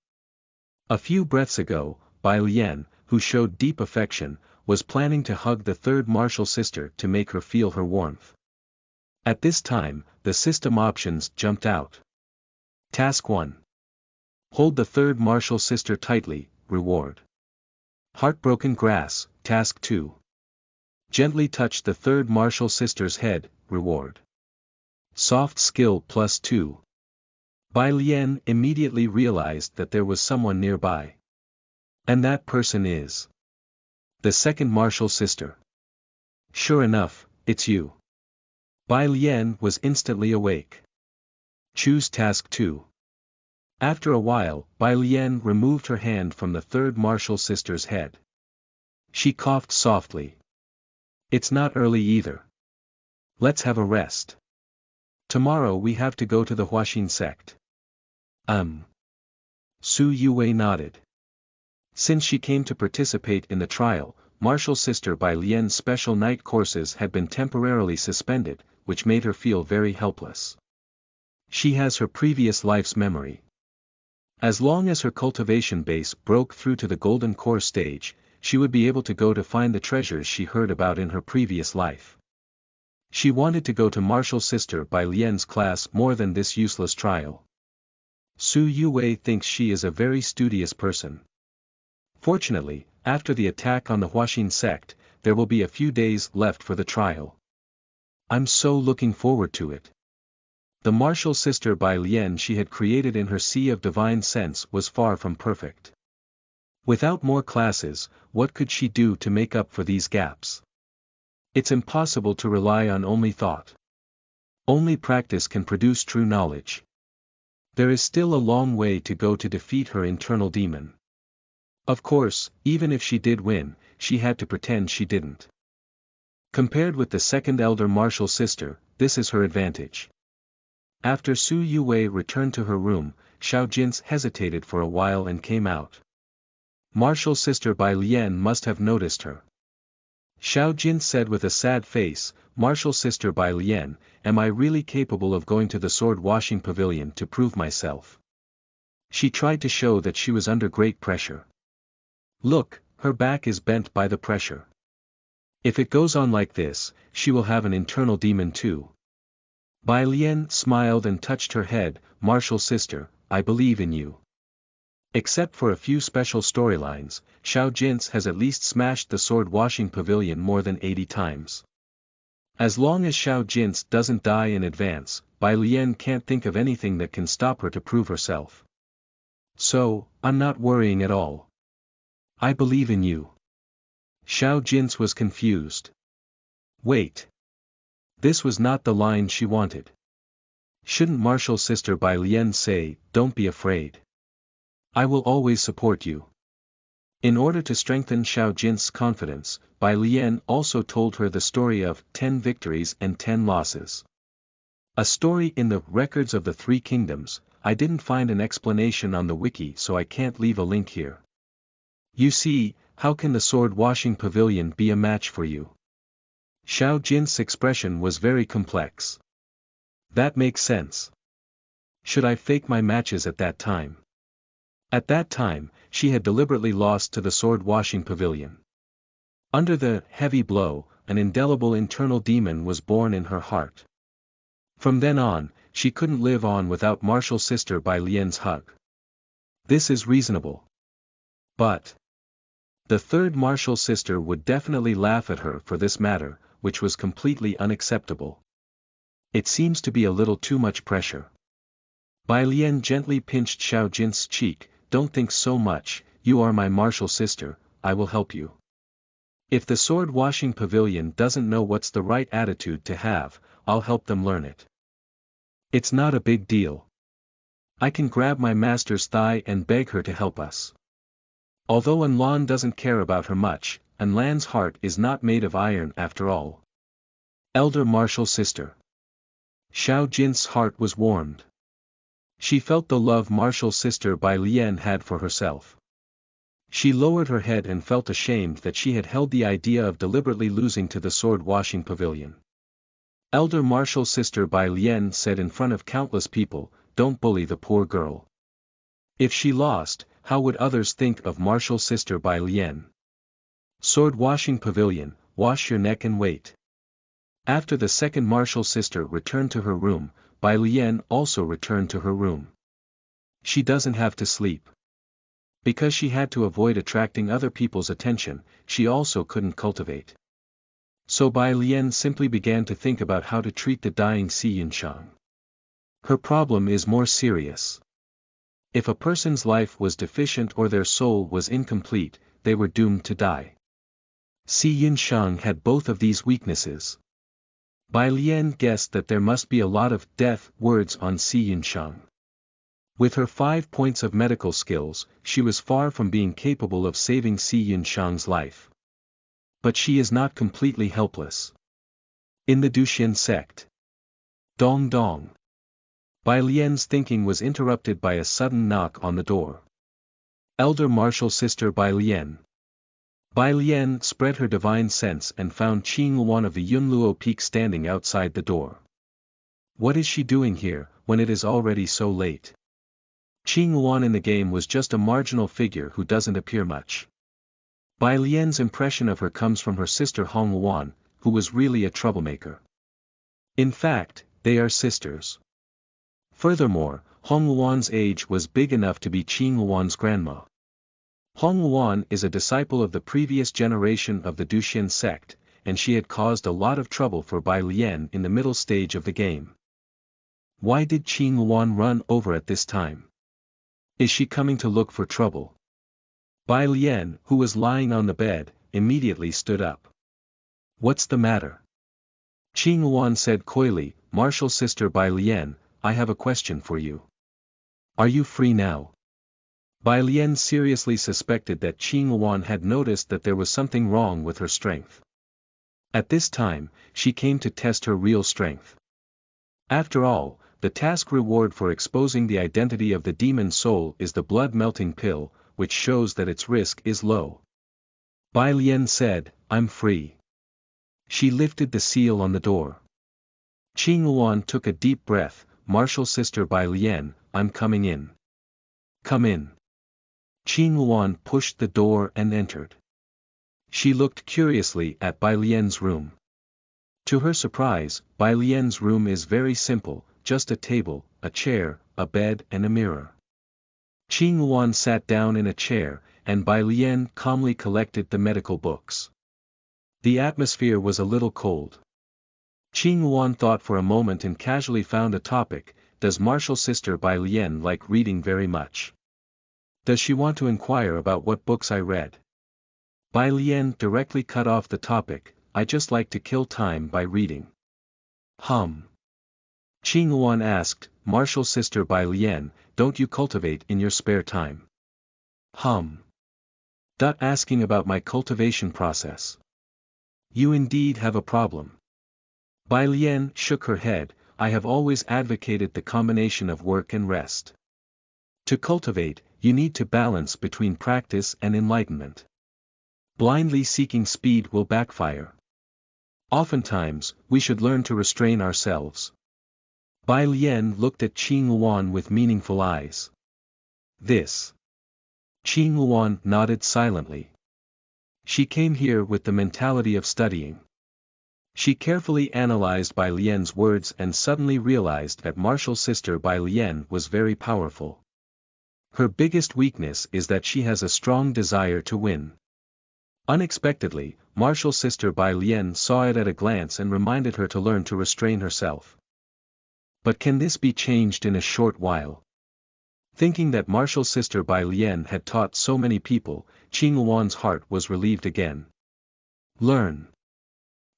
A few breaths ago, Bai Lian, who showed deep affection, was planning to hug the third martial sister to make her feel her warmth. At this time, the system options jumped out. Task 1. Hold the third martial sister tightly, reward. Heartbroken grass, task 2. Gently touch the third martial sister's head, reward. Soft skill +2. Bai Lian immediately realized that there was someone nearby. And that person is the second martial sister. Sure enough, it's you. Bai Lian was instantly awake. Choose task 2. After a while, Bai Lian removed her hand from the third martial sister's head. She coughed softly. It's not early either. Let's have a rest. Tomorrow we have to go to the Huaxin sect. Su Yue nodded. Since she came to participate in the trial, martial sister Bai Lian's special night courses had been temporarily suspended, which made her feel very helpless. She has her previous life's memory. As long as her cultivation base broke through to the golden core stage, she would be able to go to find the treasures she heard about in her previous life. She wanted to go to martial sister Bai Lian's class more than this useless trial. Su Yue thinks she is a very studious person. Fortunately, after the attack on the Huaxin sect, there will be a few days left for the trial. I'm so looking forward to it. The martial sister Bai Lian she had created in her sea of divine sense was far from perfect. Without more classes, what could she do to make up for these gaps? It's impossible to rely on only thought. Only practice can produce true knowledge. There is still a long way to go to defeat her internal demon. Of course, even if she did win, she had to pretend she didn't. Compared with the second elder martial sister, this is her advantage. After Su Yue returned to her room, Xiao Jin hesitated for a while and came out. Martial sister Bai Lian must have noticed her. Xiao Jin said with a sad face, "Martial sister Bai Lian, am I really capable of going to the sword washing pavilion to prove myself?" She tried to show that she was under great pressure. Look, her back is bent by the pressure. If it goes on like this, she will have an internal demon too. Bai Lian smiled and touched her head. "Martial sister, I believe in you." Except for a few special storylines, Xiao Jin has at least smashed the sword washing pavilion more than 80 times. As long as Xiao Jin doesn't die in advance, Bai Lian can't think of anything that can stop her to prove herself. So, I'm not worrying at all. I believe in you. Xiao Jin was confused. Wait. This was not the line she wanted. Shouldn't martial sister Bai Lian say, "Don't be afraid. I will always support you"? In order to strengthen Xiao Jin's confidence, Bai Lian also told her the story of 10 victories and 10 losses. A story in the Records of the Three Kingdoms. I didn't find an explanation on the wiki, so I can't leave a link here. You see, how can the sword washing pavilion be a match for you? Xiao Jin's expression was very complex. That makes sense. Should I fake my matches at that time? At that time, she had deliberately lost to the sword washing pavilion. Under the heavy blow, an indelible internal demon was born in her heart. From then on, she couldn't live on without martial sister Bai Lian's hug. This is reasonable. But the third martial sister would definitely laugh at her for this matter, which was completely unacceptable. It seems to be a little too much pressure. Bai Lian gently pinched Xiao Jin's cheek. Don't think so much, you are my martial sister, I will help you. If the sword washing pavilion doesn't know what's the right attitude to have, I'll help them learn it. It's not a big deal. I can grab my master's thigh and beg her to help us. Although Anlan doesn't care about her much, Anlan's heart is not made of iron after all. Elder martial sister. Xiao Jin's heart was warmed. She felt the love martial sister Bai Lian had for herself. She lowered her head and felt ashamed that she had held the idea of deliberately losing to the sword washing pavilion. Elder martial sister Bai Lian said in front of countless people, "Don't bully the poor girl. If she lost, how would others think of martial sister Bai Lian? Sword washing pavilion, wash your neck and wait." After the second martial sister returned to her room, Bai Lian also returned to her room. She doesn't have to sleep. Because she had to avoid attracting other people's attention, she also couldn't cultivate. So Bai Lian simply began to think about how to treat the dying Si Yunshang. Her problem is more serious. If a person's life was deficient or their soul was incomplete, they were doomed to die. Si Yunshang had both of these weaknesses. Bai Lian guessed that there must be a lot of death words on Si Yunshang. With her 5 points of medical skills, she was far from being capable of saving Si Yunshang's life. But she is not completely helpless. In the Duxian sect. Dong dong. Bai Lian's thinking was interrupted by a sudden knock on the door. Elder martial sister Bai Lian. Bai Lian spread her divine sense and found Xuanhuan of the Yunluo Peak standing outside the door. What is she doing here, when it is already so late? Xuanhuan in the game was just a marginal figure who doesn't appear much. Bai Lian's impression of her comes from her sister Honghuan, who was really a troublemaker. In fact, they are sisters. Furthermore, Honghuan's age was big enough to be Xuanhuan's grandma. Xuanhuan is a disciple of the previous generation of the Duxian sect, and she had caused a lot of trouble for Bai Lian in the middle stage of the game. Why did Xuanhuan run over at this time? Is she coming to look for trouble? Bai Lian, who was lying on the bed, immediately stood up. What's the matter? Xuanhuan said coyly, "Martial sister Bai Lian, I have a question for you. Are you free now?" Bai Lian seriously suspected that Xuanhuan had noticed that there was something wrong with her strength. At this time, she came to test her real strength. After all, the task reward for exposing the identity of the demon soul is the blood-melting pill, which shows that its risk is low. Bai Lian said, "I'm free." She lifted the seal on the door. Xuanhuan took a deep breath, "Martial sister Bai Lian, I'm coming in." "Come in." Xuanhuan pushed the door and entered. She looked curiously at Bai Lian's room. To her surprise, Bai Lian's room is very simple, just a table, a chair, a bed and a mirror. Xuanhuan sat down in a chair, and Bai Lian calmly collected the medical books. The atmosphere was a little cold. Xuanhuan thought for a moment and casually found a topic, "Does martial sister Bai Lian like reading very much? Does she want to inquire about what books I read?" Bai Lian directly cut off the topic, I just like to kill time by reading. Xuanhuan asked, Martial Sister Bai Lian, don't you cultivate in your spare time? Asking about my cultivation process. You indeed have a problem. Bai Lian shook her head, I have always advocated the combination of work and rest. To cultivate, you need to balance between practice and enlightenment. Blindly seeking speed will backfire. Oftentimes, we should learn to restrain ourselves. Bai Lian looked at Xuanhuan with meaningful eyes. This. Xuanhuan nodded silently. She came here with the mentality of studying. She carefully analyzed Bai Lian's words and suddenly realized that Martial Sister Bai Lian was very powerful. Her biggest weakness is that she has a strong desire to win. Unexpectedly, Martial Sister Bai Lian saw it at a glance and reminded her to learn to restrain herself. But can this be changed in a short while? Thinking that Martial Sister Bai Lian had taught so many people, Xuanhuan's heart was relieved again. Learn.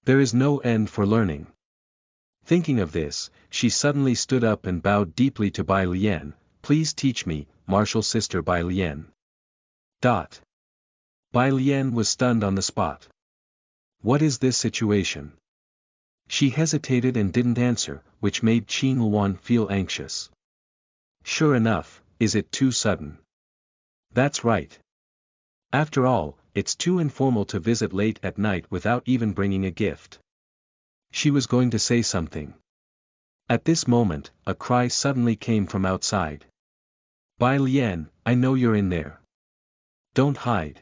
There is no end for learning. Thinking of this, she suddenly stood up and bowed deeply to Bai Lian, please teach me, Martial Sister Bai Lian. Bai Lian was stunned on the spot. What is this situation? She hesitated and didn't answer, which made Xuanhuan feel anxious. Sure enough, is it too sudden? That's right. After all, it's too informal to visit late at night without even bringing a gift. She was going to say something. At this moment, a cry suddenly came from outside. Bai Lian, I know you're in there. Don't hide.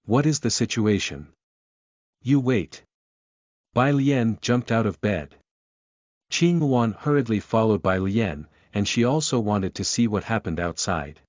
What is the situation? You wait. Bai Lian jumped out of bed. Xuanhuan hurriedly followed Bai Lian, and she also wanted to see what happened outside.